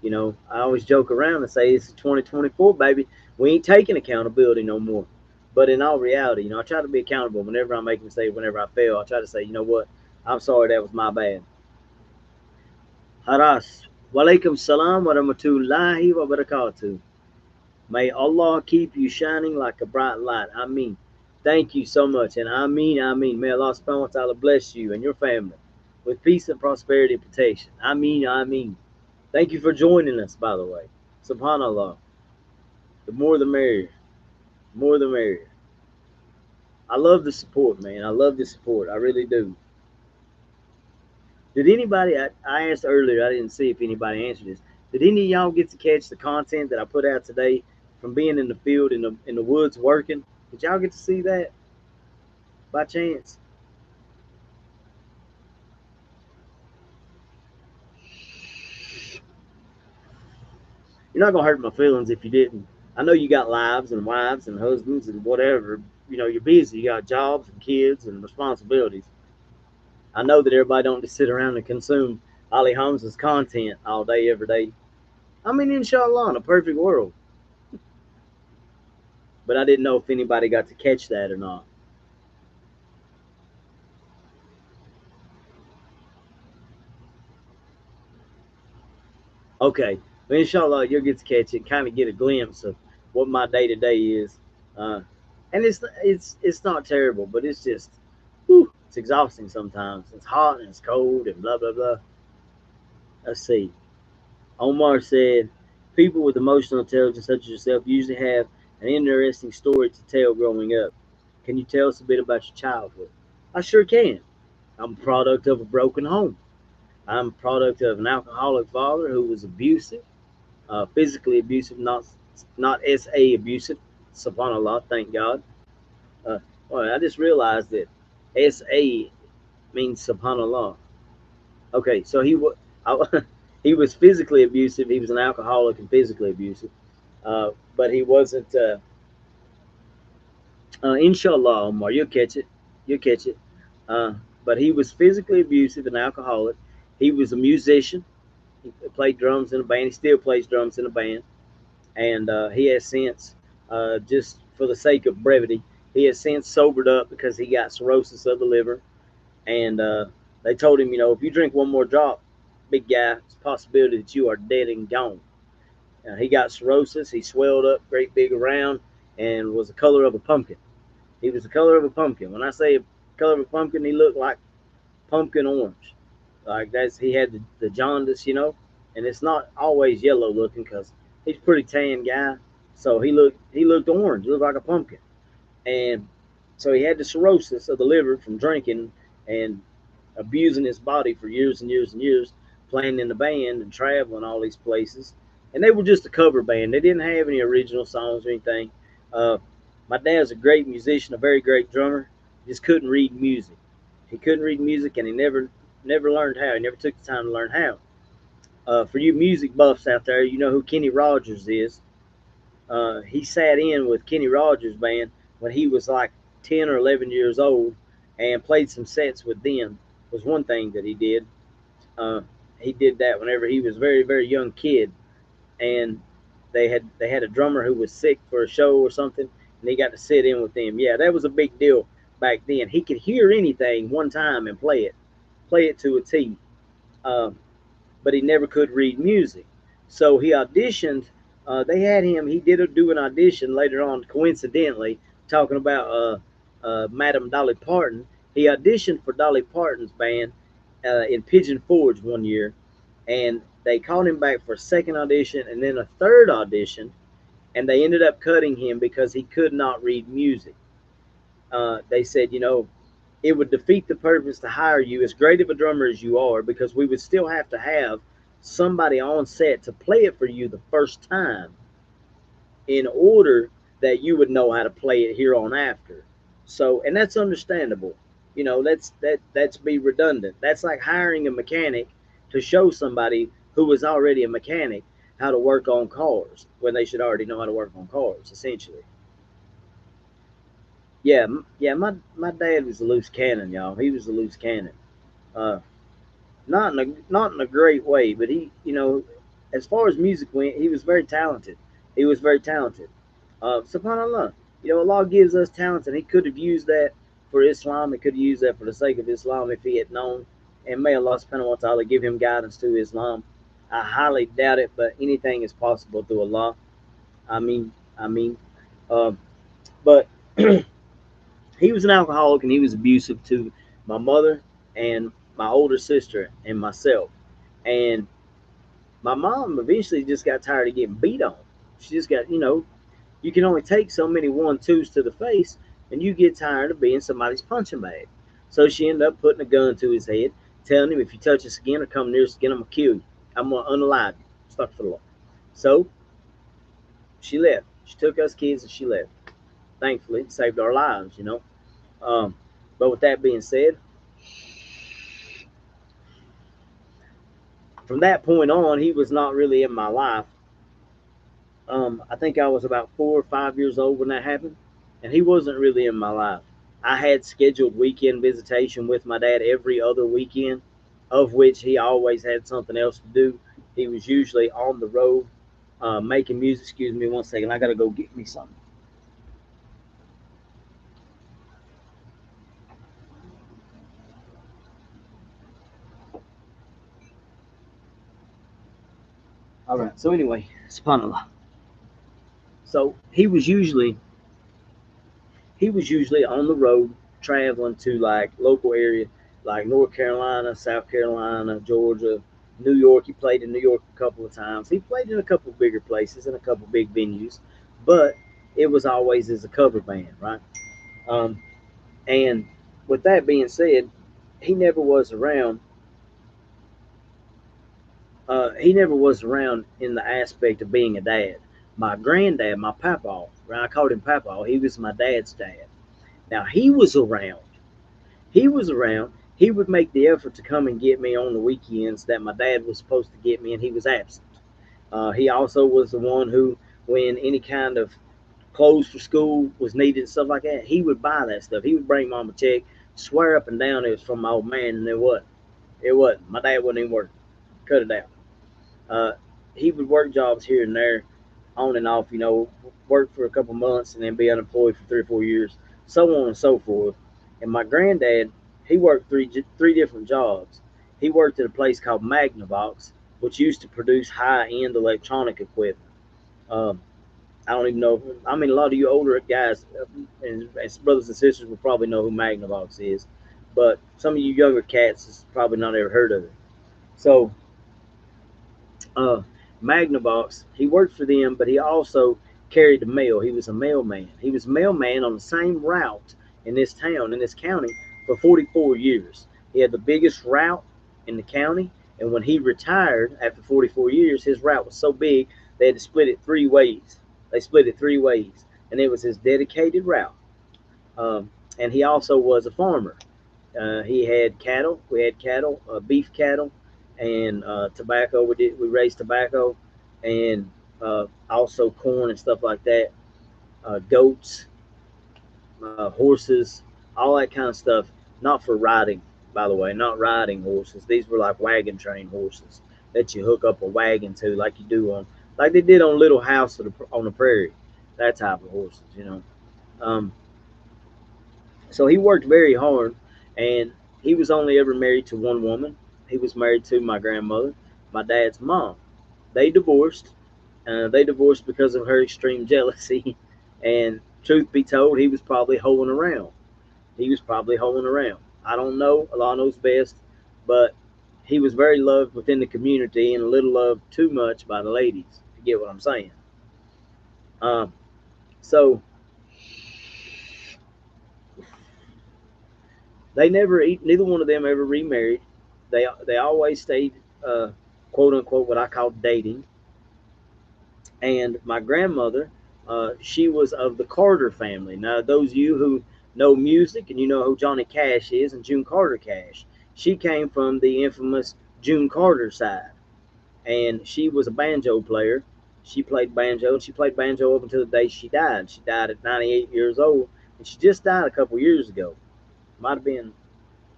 You know, I always joke around and say it's 2024, baby. We ain't taking accountability no more. But in all reality, you know, I try to be accountable whenever I make a mistake, whenever I fail. I try to say, you know what, I'm sorry, that was my bad. Haras, walaikum salam wa rahmatullahi wa barakatuh. May Allah keep you shining like a bright light. I mean, thank you so much. And I mean, may Allah subhanahu wa ta'ala bless you and your family with peace and prosperity and protection. I mean. Thank you for joining us, by the way. Subhanallah. The more the merrier. The more the merrier. I love the support, man. I love the support. I really do. Did anybody, I asked earlier, I didn't see if anybody answered this. Did any of y'all get to catch the content that I put out today from being in the field, in the woods working? Did y'all get to see that by chance? You're not going to hurt my feelings if you didn't. I know you got lives and wives and husbands and whatever. You know, you're busy. You got jobs and kids and responsibilities. I know that everybody don't just sit around and consume Ali Holmes's content all day, every day. I mean, inshallah, in a perfect world. But I didn't know if anybody got to catch that or not. Okay, well, inshallah, you'll get to catch it, kind of get a glimpse of what my day to day is. Uh, and it's not terrible, but it's just, whew, it's exhausting sometimes. It's hot and it's cold and blah blah blah. Let's see. Omar said, people with emotional intelligence such as yourself usually have an interesting story to tell growing up. Can you tell us a bit about your childhood? I sure can. I'm a product of a broken home. I'm a product of an alcoholic father who was abusive, physically abusive, not SA abusive. Subhanallah, thank God. Uh, well, I just realized that SA means Subhanallah. Okay, so he was physically abusive. He was an alcoholic and physically abusive, but he wasn't. Inshallah, Omar, you'll catch it. You'll catch it. Uh, but he was physically abusive and alcoholic. He was a musician. He played drums in a band. He still plays drums in a band. And he has since, just for the sake of brevity, he has since sobered up because he got cirrhosis of the liver. And they told him, you know, if you drink one more drop, big guy, it's a possibility that you are dead and gone. He got cirrhosis. He swelled up, great big around, and was the color of a pumpkin. He was the color of a pumpkin. When I say color of a pumpkin, he looked like pumpkin orange. Like that's he had the jaundice, you know, and it's not always yellow looking because he's a pretty tan guy. So he looked orange. He looked like a pumpkin, and so he had the cirrhosis of the liver from drinking and abusing his body for years and years and years, playing in the band and traveling all these places. And they were just a cover band. They didn't have any original songs or anything. Uh, my dad's a great musician, a very great drummer. Just couldn't read music. He couldn't read music, and he never learned how. He never took the time to learn how. For you music buffs out there, you know who Kenny Rogers is. He sat in with Kenny Rogers' band when he was like 10 or 11 years old and played some sets with them. Was one thing that he did. Uh, he did that whenever he was a very very young kid, and they had a drummer who was sick for a show or something, and he got to sit in with them. Yeah, that was a big deal back then. He could hear anything one time and play it to a T. Um, but he never could read music. So he auditioned They had him. He did do an audition later on, coincidentally, talking about Madam Dolly Parton. He auditioned for Dolly Parton's band in Pigeon Forge one year, and they called him back for a second audition and then a third audition, and they ended up cutting him because he could not read music. They said, it would defeat the purpose to hire you, as great of a drummer as you are, because we would still have to have somebody on set to play it for you the first time in order that you would know how to play it here on after. So, and that's understandable. That's be redundant. That's like hiring a mechanic to show somebody who was already a mechanic how to work on cars when they should already know how to work on cars, essentially. Yeah, yeah. My dad was a loose cannon, y'all. He was a loose cannon. Uh, not in a great way, but as far as music went, he was very talented. He was very talented. Subhanallah, Allah gives us talents, and He could have used that for Islam. He could have used that for the sake of Islam if He had known. And may Allah Subhanahu wa Taala give him guidance to Islam. I highly doubt it, but anything is possible through Allah. I mean, uh, but he was an alcoholic, and he was abusive to my mother and my older sister and myself. And my mom eventually just got tired of getting beat on. She just got, you can only take so many 1-2s to the face, and you get tired of being somebody's punching bag. So she ended up putting a gun to his head, telling him, if you touch us again or come near us again, I'm going to kill you. I'm going to unalive you. Stuck for the law. So she left. She took us kids and she left. Thankfully, it saved our lives. Um, but with that being said, from that point on, he was not really in my life. I think I was about 4 or 5 years old when that happened, and he wasn't really in my life. I had scheduled weekend visitation with my dad every other weekend, of which he always had something else to do. He was usually on the road making music. Excuse me one second. I got to go get me something. All right. So anyway, subhanallah. So he was usually on the road traveling to like local area like North Carolina, South Carolina, Georgia, New York. He played in New York a couple of times. He played in a couple of bigger places and a couple of big venues, but it was always as a cover band, right? Um, and with that being said, he never was around. He never was around in the aspect of being a dad. My granddad, my papa, I called him papa. He was my dad's dad. Now he was around. He was around. He would make the effort to come and get me on the weekends that my dad was supposed to get me, and he was absent. He also was the one who, when any kind of clothes for school was needed and stuff like that, he would buy that stuff. He would bring mom a check, swear up and down it was from my old man, and it wasn't. It wasn't. My dad wasn't even working. Cut it out. Uh, he would work jobs here and there, on and off. Work for a couple months and then be unemployed for 3 or 4 years, so on and so forth. And my granddad, he worked three different jobs. He worked at a place called Magnavox, which used to produce high end electronic equipment. Um, I don't even know. I mean, a lot of you older guys and brothers and sisters will probably know who Magnavox is, but some of you younger cats has probably not ever heard of it. So uh, Magnavox. He worked for them, but he also carried the mail. He was a mailman. He was a mailman on the same route in this town, in this county, for 44 years. He had the biggest route in the county, and when he retired after 44 years, his route was so big they had to split it 3 ways. They split it 3 ways, and it was his dedicated route. And he also was a farmer. He had cattle. We had cattle, beef cattle, and tobacco. We raised tobacco, and also corn and stuff like that. Goats, horses, all that kind of stuff. Not for riding, by the way. Not riding horses. These were like wagon train horses that you hook up a wagon to, like they did on Little House on the Prairie. That type of horses. Um, so he worked very hard, and he was only ever married to one woman. He was married to my grandmother, my dad's mom. They divorced, They divorced because of her extreme jealousy. And truth be told, he was probably hoeing around. He was probably hoeing around. I don't know. Allah knows best. But he was very loved within the community and a little loved too much by the ladies. You get what I'm saying? Um, so neither one of them ever remarried. They always stayed, quote unquote, what I call dating. And my grandmother, she was of the Carter family. Now, those of you who know music and you know who Johnny Cash is and June Carter Cash, she came from the infamous June Carter side, and she was a banjo player. She played banjo, and she played banjo up until the day she died. She died at 98 years old, and she just died a couple years ago. Might have been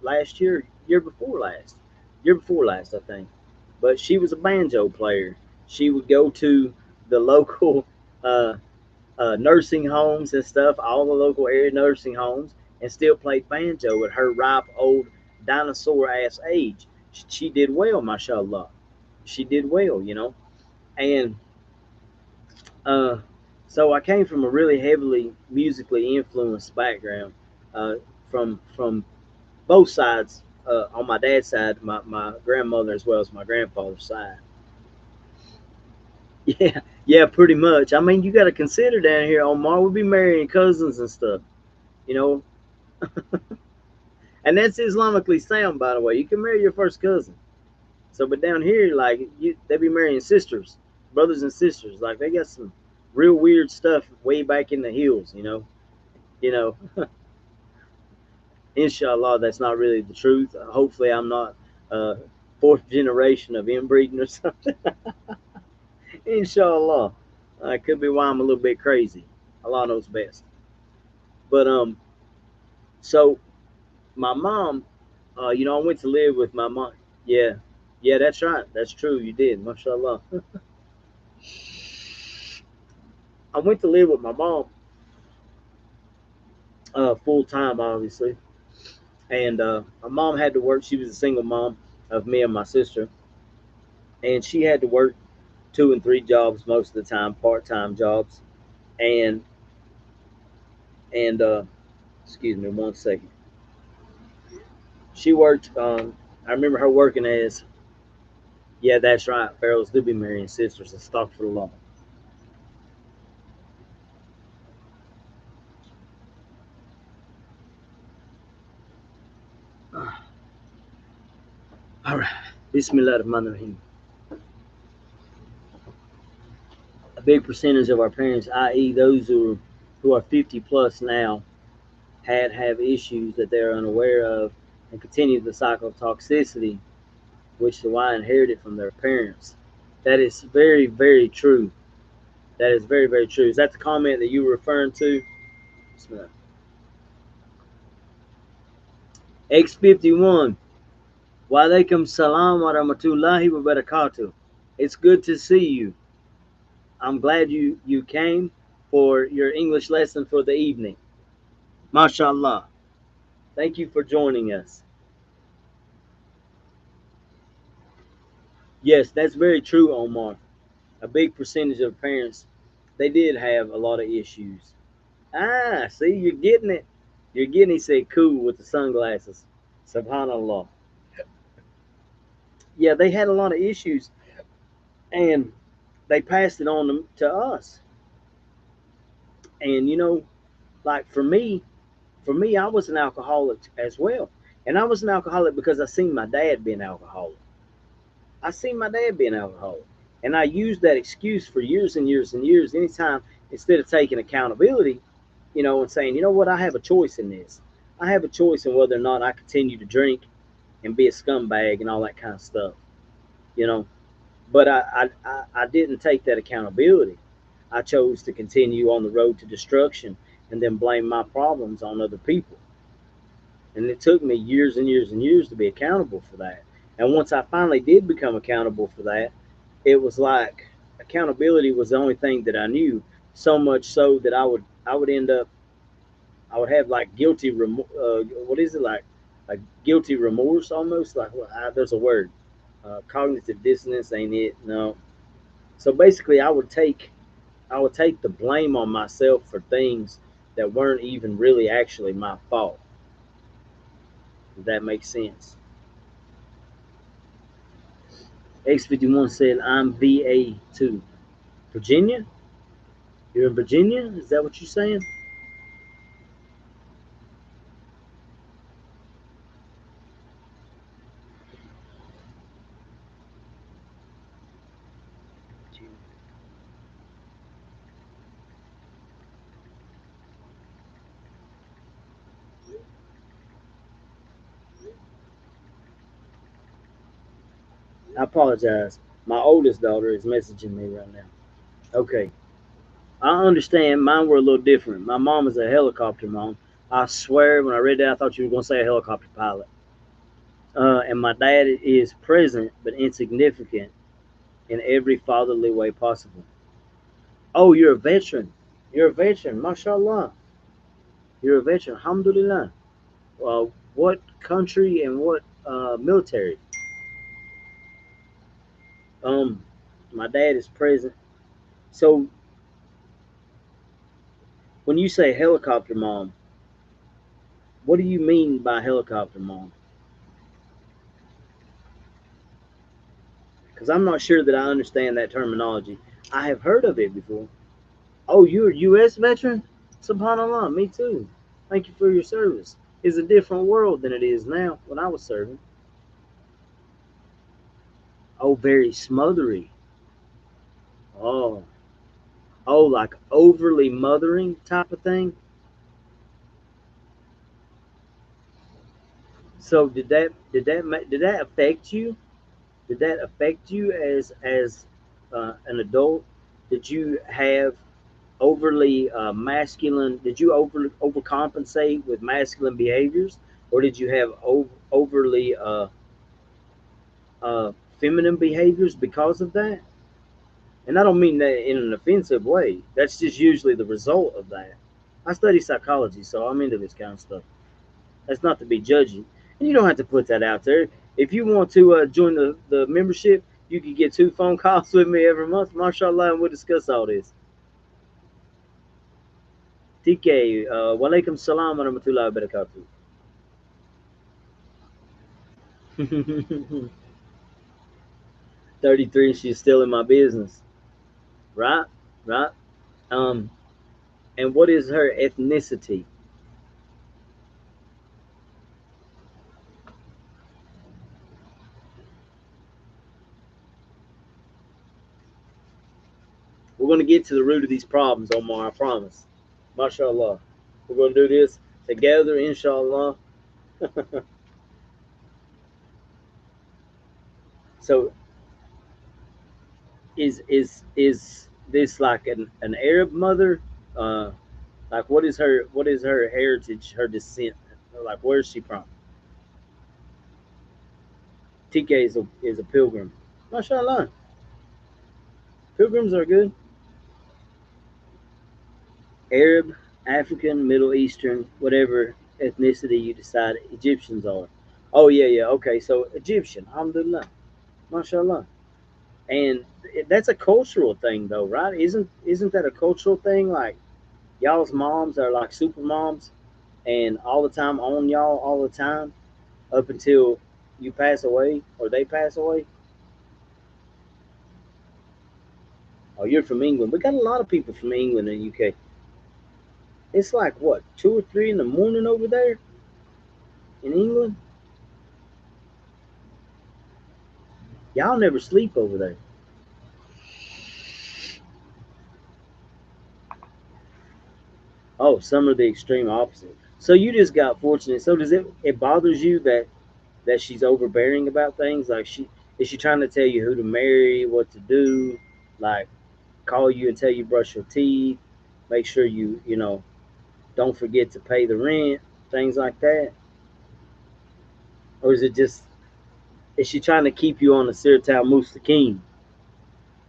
last year, year before last, I think. But she was a banjo player. She would go to the local uh, nursing homes and stuff, all the local area nursing homes, and still played banjo at her ripe old dinosaur ass age. She did well, mashallah. She did well, you know. And uh, so I came from a really heavily musically influenced background, from both sides. On my dad's side, my grandmother as well as my grandfather's side. Yeah, yeah, pretty much. I mean, you got to consider down here, Omar, we'll be marrying cousins and stuff, you know, and that's Islamically sound, by the way. You can marry your first cousin. So, but down here, like, they be marrying sisters, brothers and sisters. Like, they got some real weird stuff way back in the hills, you know. You know, inshallah, that's not really the truth. Hopefully, I'm not uh, fourth generation of inbreeding or something. Inshallah, could be why I'm a little bit crazy. Allah knows best. But so my mom, I went to live with my mom. Yeah, yeah, that's right. That's true. You did, mashallah. I went to live with my mom full time, obviously, and my mom had to work. She was a single mom of me and my sister, and she had to work two and three jobs most of the time, part time jobs, and and excuse me one second. She worked. I remember her working as, yeah, that's right. Pharaohs do be marrying sisters and stuff for the law. All right. Bismillah ar-Rahman ar-Rahim. A big percentage of our parents, i.e., those who are 50 plus now, have issues that they're unaware of and continue the cycle of toxicity, which the Y inherited from their parents. That is very, very true. That is very, very true. Is that the comment that you were referring to? X51. Wa alaikum salam wa rahmatullahi wa barakatuh. It's good to see you. I'm glad you came for your English lesson for the evening. MashaAllah. Thank you for joining us. Yes, that's very true, Omar. A big percentage of parents, they did have a lot of issues. Ah, see, you're getting it. You're getting, he said, cool with the sunglasses. Subhanallah. Yeah, they had a lot of issues, and they passed it on to us. And, like for me, I was an alcoholic as well. And I was an alcoholic because I seen my dad being an alcoholic. I seen my dad being an alcoholic. And I used that excuse for years and years and years. Anytime, instead of taking accountability, and saying, you know what, I have a choice in this. I have a choice in whether or not I continue to drink and be a scumbag and all that kind of stuff, you know. But I didn't take that accountability. I chose to continue on the road to destruction and then blame my problems on other people. And it took me years and years and years to be accountable for that. And once I finally did become accountable for that, it was like accountability was the only thing that I knew. So much so that I would end up, I would have like what is it, like guilty remorse almost, like, well, there's a word, cognitive dissonance, ain't it? No, So basically, I would take the blame on myself for things that weren't even really actually my fault. If that makes sense. X51 said, I'm VA too. Virginia? You're in Virginia? Is that what you're saying? I apologize. My oldest daughter is messaging me right now. Okay. I understand. Mine were a little different. My mom is a helicopter mom. I swear, when I read that, I thought you were going to say a helicopter pilot. And my dad is present but insignificant in every fatherly way possible. Oh, you're a veteran. You're a veteran. MashaAllah. You're a veteran. Alhamdulillah. What country and what military? Um, my dad is present. So when you say helicopter mom, what do you mean by helicopter mom? Because I'm not sure that I understand that terminology. I have heard of it before. Oh, you're a U.S. veteran? SubhanAllah, me too. Thank you for your service. It's a different world than it is now when I was serving. Oh, very smothery. Oh, oh, like overly mothering type of thing. So did that affect you? Did that affect you as an adult? Did you have overly masculine? Did you overcompensate with masculine behaviors, or did you have overly uh, feminine behaviors because of that? And I don't mean that in an offensive way. That's just usually the result of that. I study psychology, so I'm into this kind of stuff. That's not to be judgy. And you don't have to put that out there. If you want to join the membership, you can get 2 phone calls with me every month, mashallah, and we'll discuss all this. TK, walaikum salam wa rahmatullahi wa barakatuh. 33, she's still in my business. Right? Right? Um, and what is her ethnicity? We're going to get to the root of these problems, Omar, I promise. MashaAllah. We're going to do this together, inshallah. So, is this like an Arab mother? Like, what is her heritage, her descent? Like, where's she from? TK is a pilgrim. MashaAllah. Pilgrims are good. Arab, African, Middle Eastern, whatever ethnicity you decide Egyptians are. Oh yeah, yeah. Okay, so Egyptian, alhamdulillah, mashallah. And that's a cultural thing though, right? Isn't that a cultural thing? Like y'all's moms are like super moms and all the time on y'all all the time up until you pass away or they pass away. Oh, you're from England. We got a lot of people from England and UK. It's like what, 2 or 3 in the morning over there in England? Y'all never sleep over there. Oh, some are the extreme opposite. So you just got fortunate. So does it bothers you that she's overbearing about things? Like she trying to tell you who to marry, what to do, like call you and tell you brush your teeth, make sure you don't forget to pay the rent, things like that? Or is she trying to keep you on the Sirtal Mustaqim?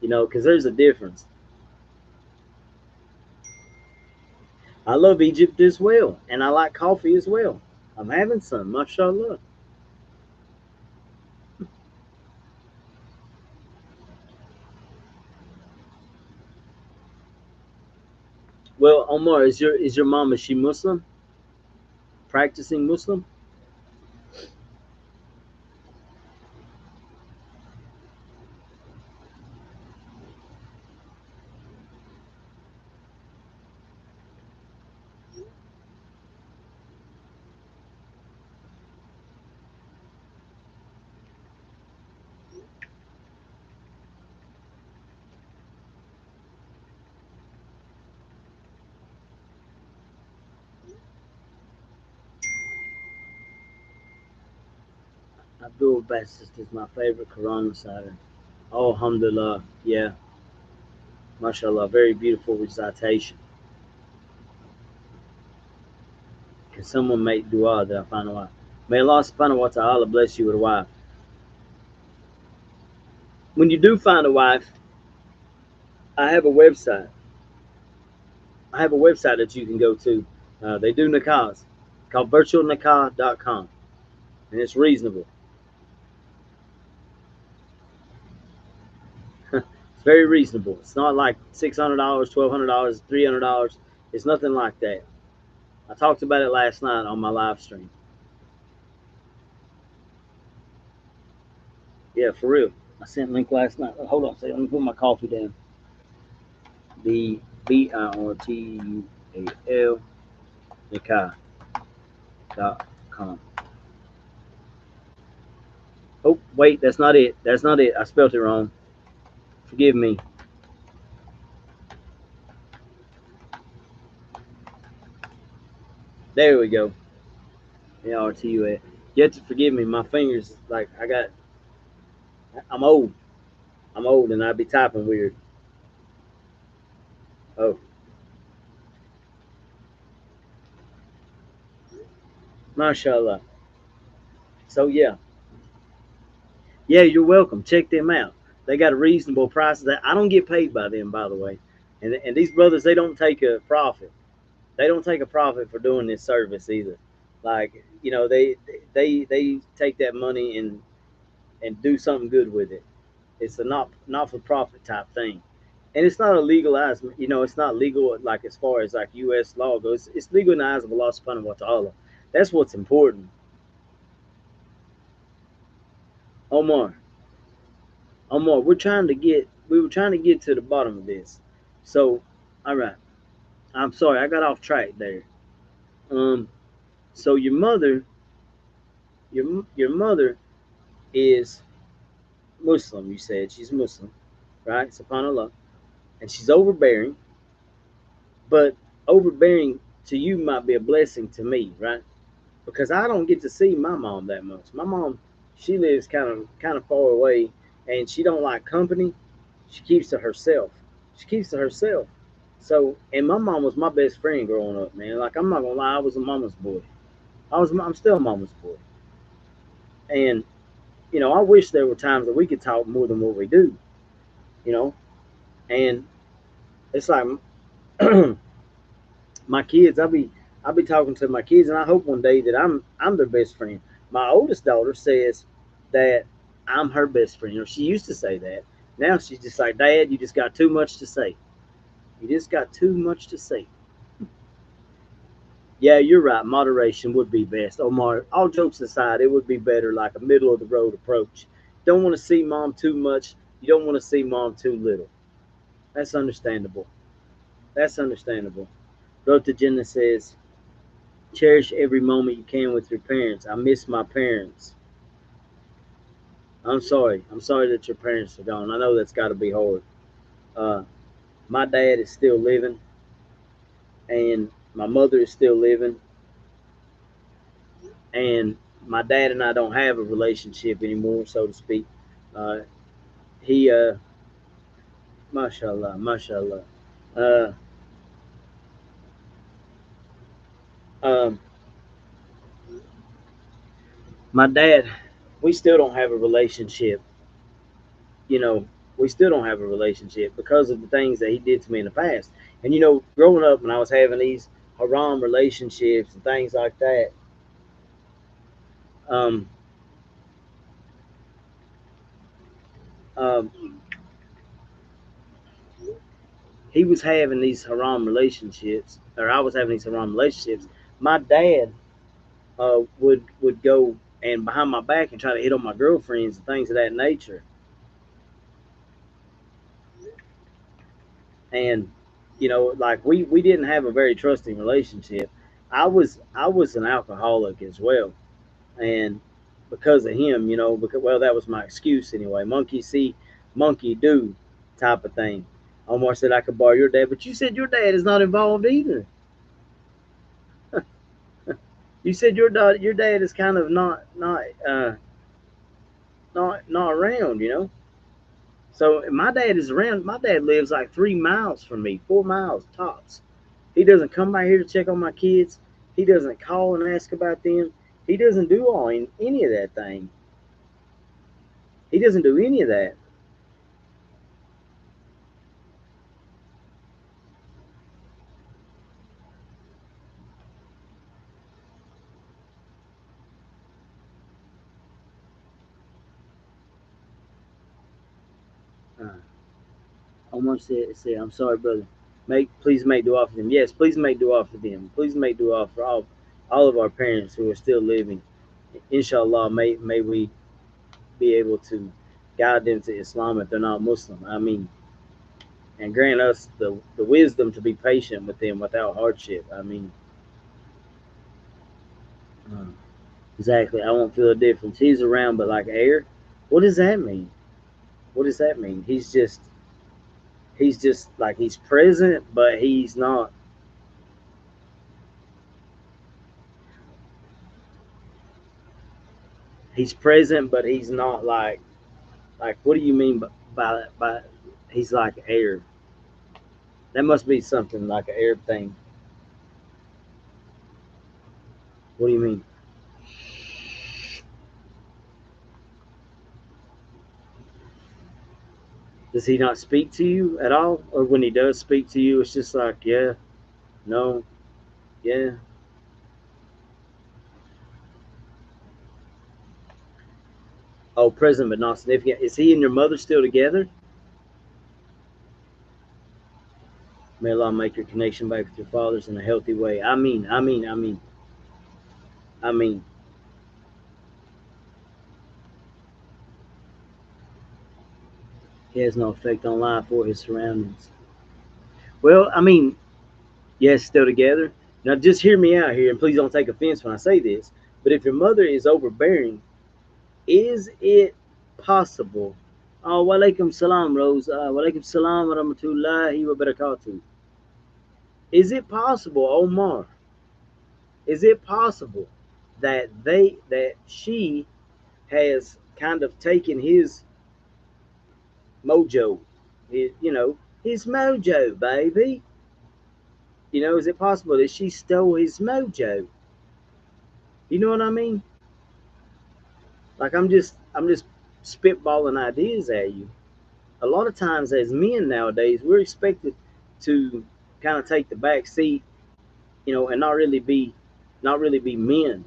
Because there's a difference. I love Egypt as well, and I like coffee as well. I'm having some, mashallah. Well, Omar, is your mom, is she Muslim? Practicing Muslim? Abdul Bassist is my favorite Quran reciter. Oh, alhamdulillah. Yeah, mashallah. Very beautiful recitation. Can someone make dua that I find a wife? May Allah subhanahu wa ta'ala bless you with a wife. When you do find a wife, I have a website. I have a website that you can go to. They do nikahs. It's called virtualnikah.com. And it's reasonable. It's very reasonable. It's not like $600, $1,200, $300. It's nothing like that. I talked about it last night on my live stream. Yeah, for real. I sent a link last night. Hold on a second. Let me put my coffee down. The BIRTUAL nikah.com. Oh, wait, that's not it. That's not it. I spelled it wrong. Forgive me. There we go. BIRTUAL. You have to forgive me. My fingers, like, I'm old. I'm old and I'd be typing weird. Oh, mashallah. So, yeah. Yeah, you're welcome. Check them out. They got a reasonable price. That I don't get paid by them, by the way. And these brothers, they don't take a profit. They don't take a profit for doing this service either. Like, they take that money and do something good with it. It's a not for profit type thing, and it's not a legalized. It's not legal like as far as like U.S. law goes. It's legal in the eyes of Allah Subhanahu wa Taala. That's what's important. Omar, Omar, we were trying to get to the bottom of this. So, all right. I'm sorry, I got off track there. Um, so your mother is Muslim. You said she's Muslim, right? Subhanallah, and she's overbearing, but overbearing to you might be a blessing to me, right? Because I don't get to see my mom that much. My mom, she lives kind of far away, and she don't like company. She keeps to herself. She keeps to herself. So, and my mom was my best friend growing up, man. Like I'm not gonna lie, I was a mama's boy. I'm still a mama's boy, and I wish there were times that we could talk more than what we do, you know. And it's like my kids, I'll be talking to my kids, and I hope one day that I'm their best friend. My oldest daughter says that I'm her best friend, or she used to say that. Now she's just like, Dad, you just got too much to say. You just got too much to say. Yeah, you're right. Moderation would be best. Omar, all jokes aside, it would be better like a middle of the road approach. Don't want to see mom too much. You don't want to see mom too little. That's understandable. That's understandable. Wrote to Jenna says, cherish every moment you can with your parents. I miss my parents. I'm sorry. I'm sorry that your parents are gone. I know that's got to be hard. Uh, my dad is still living, and my mother is still living, and my dad and I don't have a relationship anymore, so to speak. Uh, he, mashallah, mashallah. Uh, um, my dad, we still don't have a relationship. You know, we still don't have a relationship because of the things that he did to me in the past. And growing up when I was having these haram relationships and things like that, um, um, he was having these haram relationships, or I was having these haram relationships, my dad would go and behind my back and try to hit on my girlfriends and things of that nature. And like we didn't have a very trusting relationship. I was an alcoholic as well, and because of him, because well, that was my excuse anyway. Monkey see, monkey do, type of thing. Omar said I could borrow your dad, but you said your dad is not involved either. You said your dad is kind of not around. So my dad is around. My dad lives like 3 miles from me, 4 miles tops. He doesn't come by here to check on my kids. He doesn't call and ask about them. He doesn't do any of that thing. He doesn't do any of that. Uh, Omar said, I'm sorry, brother. Please make dua for them. Yes, please make dua for them. Please make dua for all of our parents who are still living. Inshallah, may we be able to guide them to Islam if they're not Muslim. I mean, and grant us the wisdom to be patient with them without hardship. I mean, uh, exactly. I won't feel a difference. He's around, but like air. What does that mean? What does that mean? He's just like he's present, but he's not. He's present, but he's not like. What do you mean by he's like air? That must be something like an air thing. What do you mean? Does he not speak to you at all, or when he does speak to you, it's just like yeah, no, yeah. Oh, present but not significant. Is he and your mother still together? May Allah make your connection back with your fathers in a healthy way. I mean, I mean, I mean, I mean. He has no effect on life or his surroundings. Well, I mean, yes, still together. Now, just hear me out here, and please don't take offense when I say this. But if your mother is overbearing, is it possible? Oh, walaikum salam, Rose. Walaikum salam wa rahmatullahi wa barakatuh. Is it possible, Omar? Is it possible that she has kind of taken his mojo, his mojo, baby? Is it possible that she stole his mojo? You know what I mean? Like I'm just spitballing ideas at you. A lot of times as men nowadays, we're expected to kind of take the back seat, and not really be men.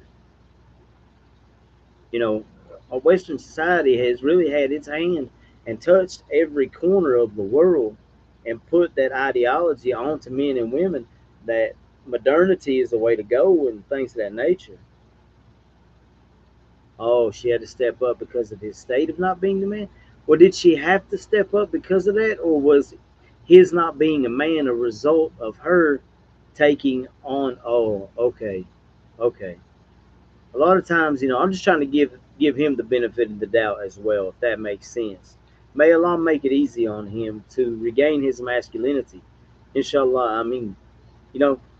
You know, our Western society has really had its hand and touched every corner of the world and put that ideology onto men and women that modernity is the way to go and things of that nature. Oh, she had to step up because of his state of not being the man? Well, did she have to step up because of that? Or was his not being a man a result of her taking on? Oh, okay. Okay. A lot of times, I'm just trying to give him the benefit of the doubt as well, if that makes sense. May Allah make it easy on him to regain his masculinity. Inshallah. I mean,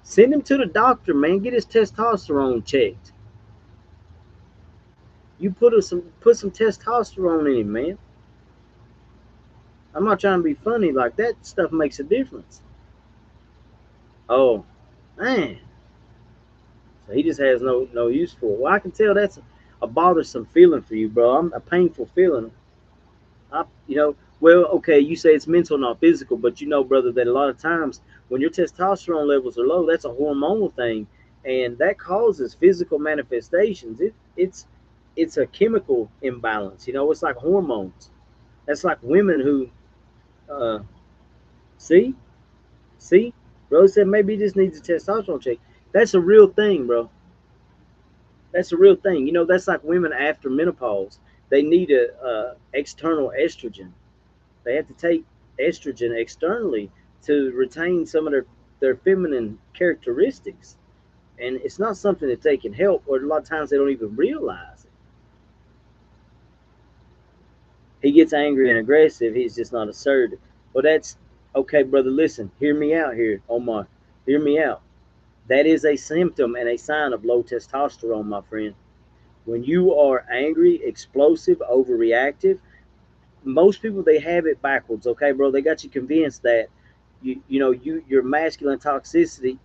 send him to the doctor, man. Get his testosterone checked. You put some testosterone in him, man. I'm not trying to be funny. Like that stuff makes a difference. Oh, man. So he just has no use for it. Well, I can tell that's a bothersome feeling for you, bro. I'm a painful feeling. Well, okay, you say it's mental, not physical, but brother, that a lot of times when your testosterone levels are low, that's a hormonal thing, and that causes physical manifestations. It's a chemical imbalance. It's like hormones. That's like women who, see, See, bro said maybe he just needs a testosterone check. That's a real thing, bro. That's a real thing. You know, that's like women after menopause. They need a external estrogen. They have to take estrogen externally to retain some of their feminine characteristics. And it's not something that they can help, or a lot of times they don't even realize it. He gets angry and aggressive. He's just not assertive. Well, that's okay, brother. Listen, hear me out here, Omar. Hear me out. That is a symptom and a sign of low testosterone, my friend. When you are angry, explosive, overreactive, most people they have it backwards. Okay, bro, they got you convinced that your masculine toxicity,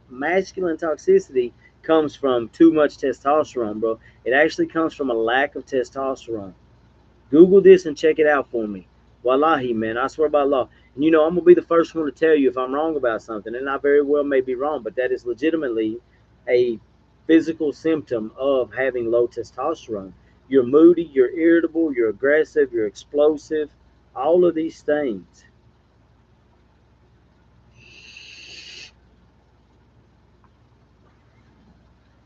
masculine toxicity comes from too much testosterone, bro. It actually comes from a lack of testosterone. Google this and check it out for me. Wallahi, man, I swear by Allah. And I'm gonna be the first one to tell you if I'm wrong about something, and I very well may be wrong, but that is legitimately a physical symptom of having low testosterone. You're moody, you're irritable, you're aggressive, you're explosive, all of these things.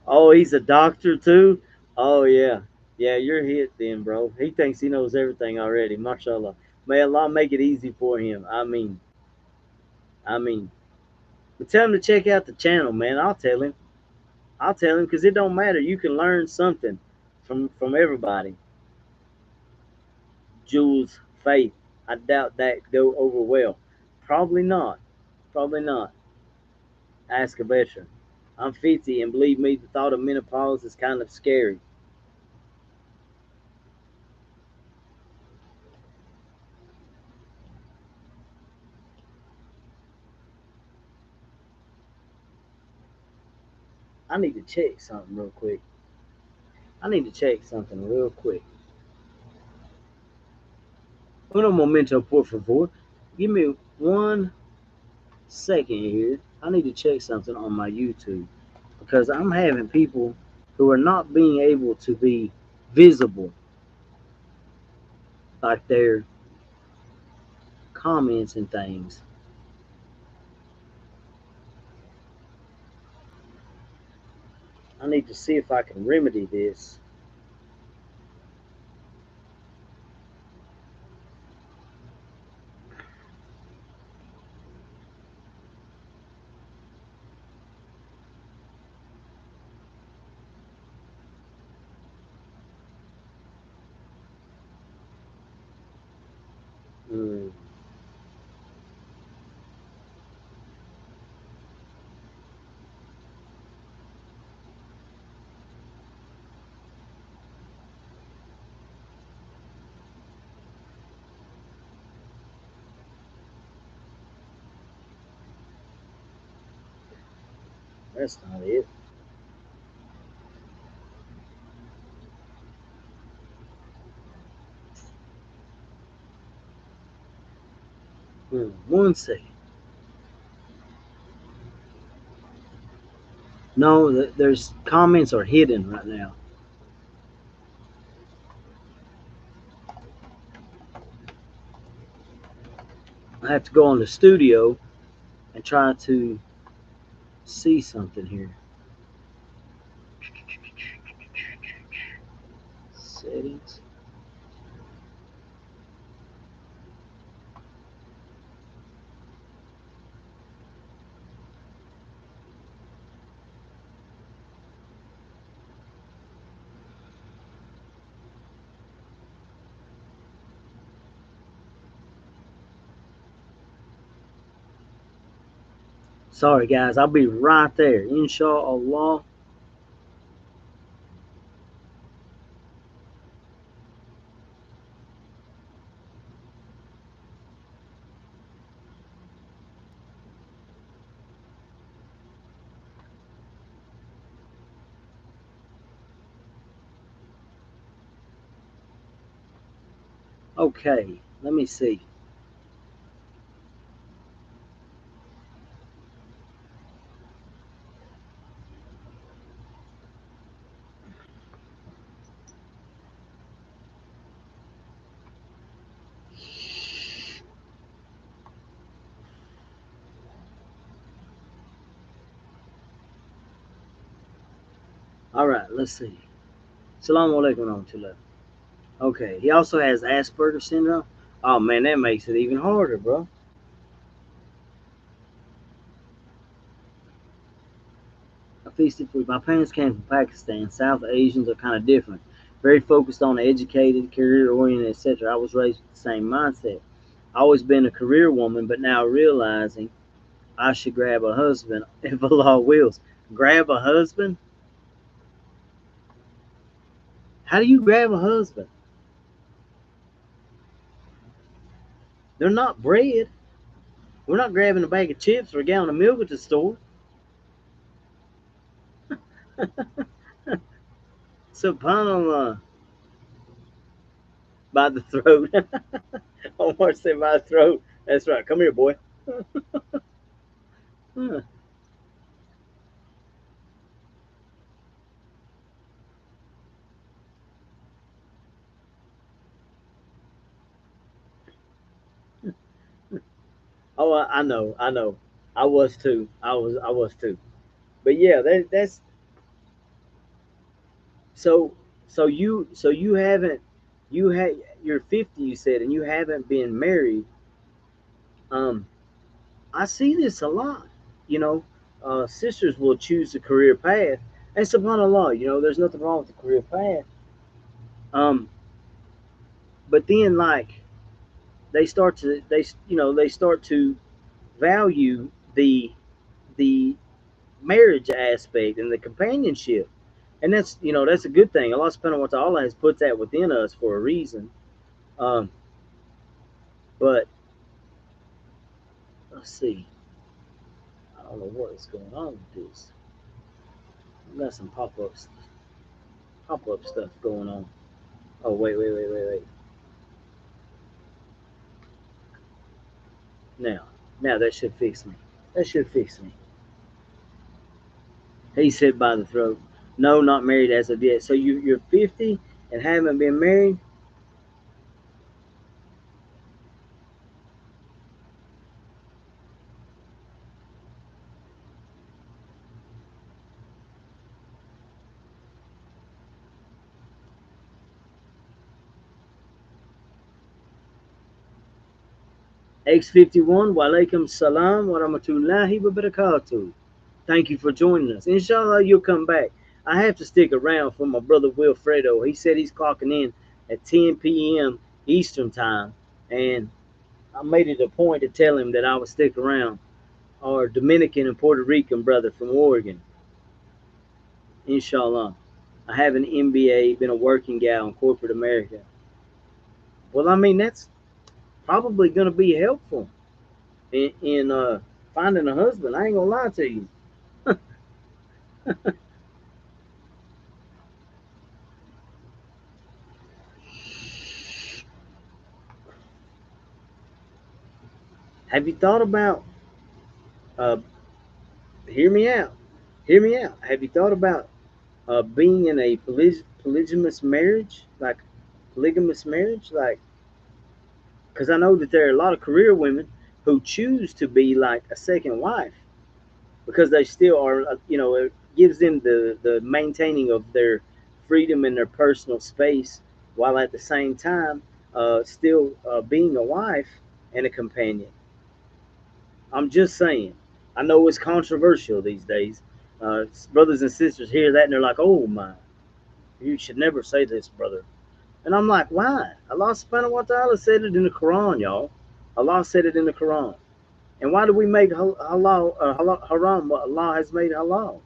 Oh, he's a doctor too? Oh yeah. Yeah, you're hit then, bro. He thinks he knows everything already. MashaAllah. May Allah make it easy for him. I mean, but tell him to check out the channel, man. I'll tell him. I'll tell him because it don't matter. You can learn something from everybody. Jules, Faith. I doubt that go over well. Probably not. Probably not. Ask a veteran. I'm 50, and believe me, the thought of menopause is kind of scary. I need to check something real quick. I need to check something real quick. Uno momento, por favor. Give me 1 second here. I need to check something on my YouTube because I'm having people who are not being able to be visible, like their comments and things. I need to see if I can remedy this. Mm, that's not it. Mm, 1 second. No, there's comments are hidden right now. I have to go on the studio and try to see something here. Settings. Sorry, guys. I'll be right there. Inshallah. Okay, let me see. All right, let's see. Salam alaikum warahmatullah. Okay, he also has Asperger's syndrome. Oh man, that makes it even harder, bro. I feasted food. My parents came from Pakistan. South Asians are kind of different. Very focused on educated, career oriented, etc. I was raised with the same mindset. Always been a career woman, but now realizing I should grab a husband if Allah wills. Grab a husband? How do you grab a husband? They're not bread. We're not grabbing a bag of chips or a gallon of milk at the store. Subhanallah. By the throat. Omar said by the throat. That's right. Come here, boy. Oh, I know, I know. I was too. I was too. But yeah, that's so. So you haven't you had you're 50, you said, and you haven't been married. Um, I see this a lot. You know, sisters will choose a career path, and subhanallah, there's nothing wrong with the career path. Um, but then like they start to value the marriage aspect and the companionship, and that's a good thing. Allah subhanahu wa ta'ala has put that within us for a reason. Um, but let's see. I don't know what is going on with this. We got some pop up stuff going on. Oh wait. Now, now that should fix me. That should fix me. He said by the throat. No, not married as of yet. So you're 50 and haven't been married. X51, walaikum salam wa rahmatullahi wa barakatuh. Thank you for joining us. Inshallah, you'll come back. I have to stick around for my brother Wilfredo. He said he's clocking in at 10 p.m. Eastern time, and I made it a point to tell him that I would stick around. Our Dominican and Puerto Rican brother from Oregon, inshallah. I have an MBA, been a working gal in corporate America. Well, I mean, that's probably going to be helpful in finding a husband. I ain't going to lie to you. Have you thought about, uh, hear me out, hear me out. Have you thought about being in a polygamous marriage? Like, polygamous marriage? Like, because I know that there are a lot of career women who choose to be like a second wife because they still are, it gives them the maintaining of their freedom and their personal space while at the same time still being a wife and a companion. I'm just saying. I know it's controversial these days. Brothers and sisters hear that and they're like, "Oh my, you should never say this, brother." And I'm like, "Why?" Allah Subhanahu wa Taala said it in the Quran, y'all. Allah said it in the Quran. And why do we make haram what Allah has made halal?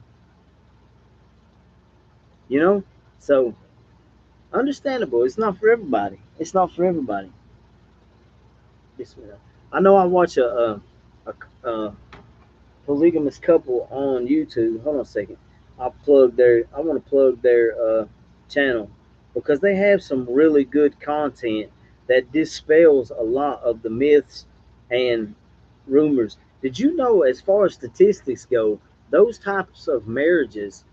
You know, so understandable. It's not for everybody. It's not for everybody. I know I watch a polygamous couple on YouTube. Hold on a second. I want to plug their channel because they have some really good content that dispels a lot of the myths and rumors. Did you know, as far as statistics go, those types of marriages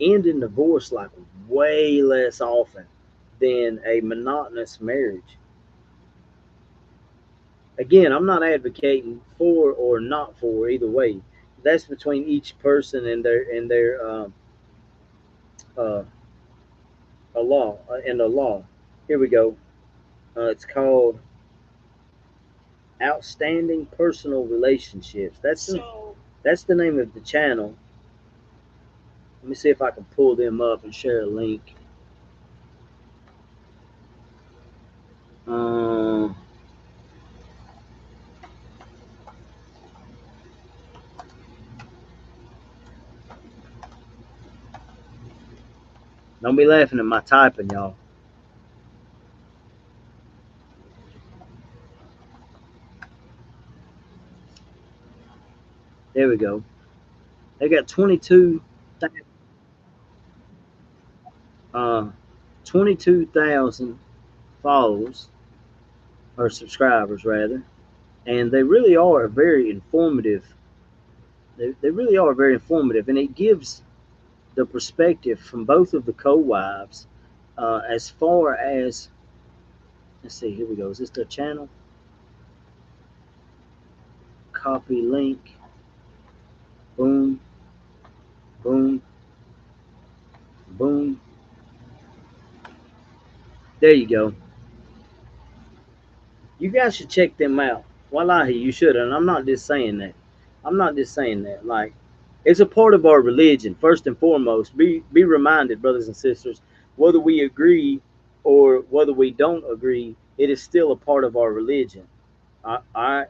end in divorce like way less often than a monotonous marriage? Again, I'm not advocating for or not for either way. That's between each person and their uh, a law in the law. Here we go. It's called Outstanding Personal Relationships. That's the name of the channel. Let me see if I can pull them up and share a link. Um, don't be laughing at my typing, y'all. There we go. They got uh, 22,000 followers or subscribers rather, and they really are very informative. They really are very informative, and it gives the perspective from both of the co-wives as far as, let's see, here we go. Is this their channel? Copy link. Boom, boom, boom. There you go. You guys should check them out. Wallahi, you should. And I'm not just saying that. I'm not just saying that. Like, it's a part of our religion, first and foremost. Be reminded, brothers and sisters, whether we agree or whether we don't agree, it is still a part of our religion. All right.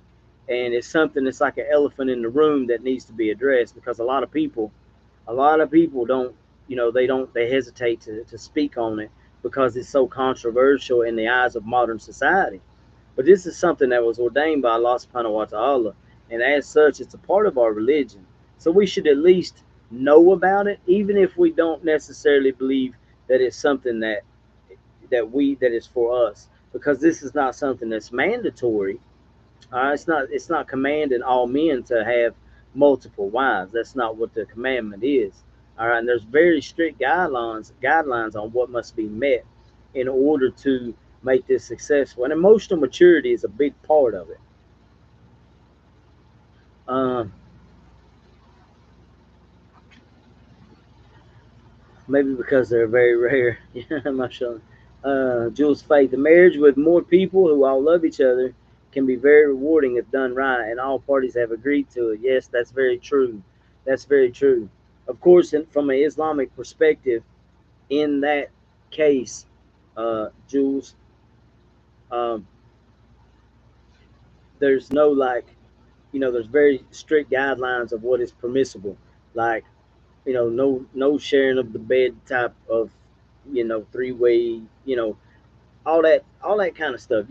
And it's something that's like an elephant in the room that needs to be addressed because a lot of people don't, they hesitate to speak on it because it's so controversial in the eyes of modern society. But this is something that was ordained by Allah subhanahu wa ta'ala. And as such, it's a part of our religion. So we should at least know about it, even if we don't necessarily believe that it's something that is for us. Because this is not something that's mandatory. It's not commanding all men to have multiple wives. That's not what the commandment is. All right, and there's very strict guidelines on what must be met in order to make this successful. And emotional maturity is a big part of it. Um, Maybe because they're very rare. Yeah, mashallah. Jules Faith, the marriage with more people who all love each other can be very rewarding if done right, and all parties have agreed to it. Yes, that's very true. That's very true. Of course, from an Islamic perspective, in that case, Jules, um, there's no like, there's very strict guidelines of what is permissible. Like, no sharing of the bed type of, three way, all that kind of stuff.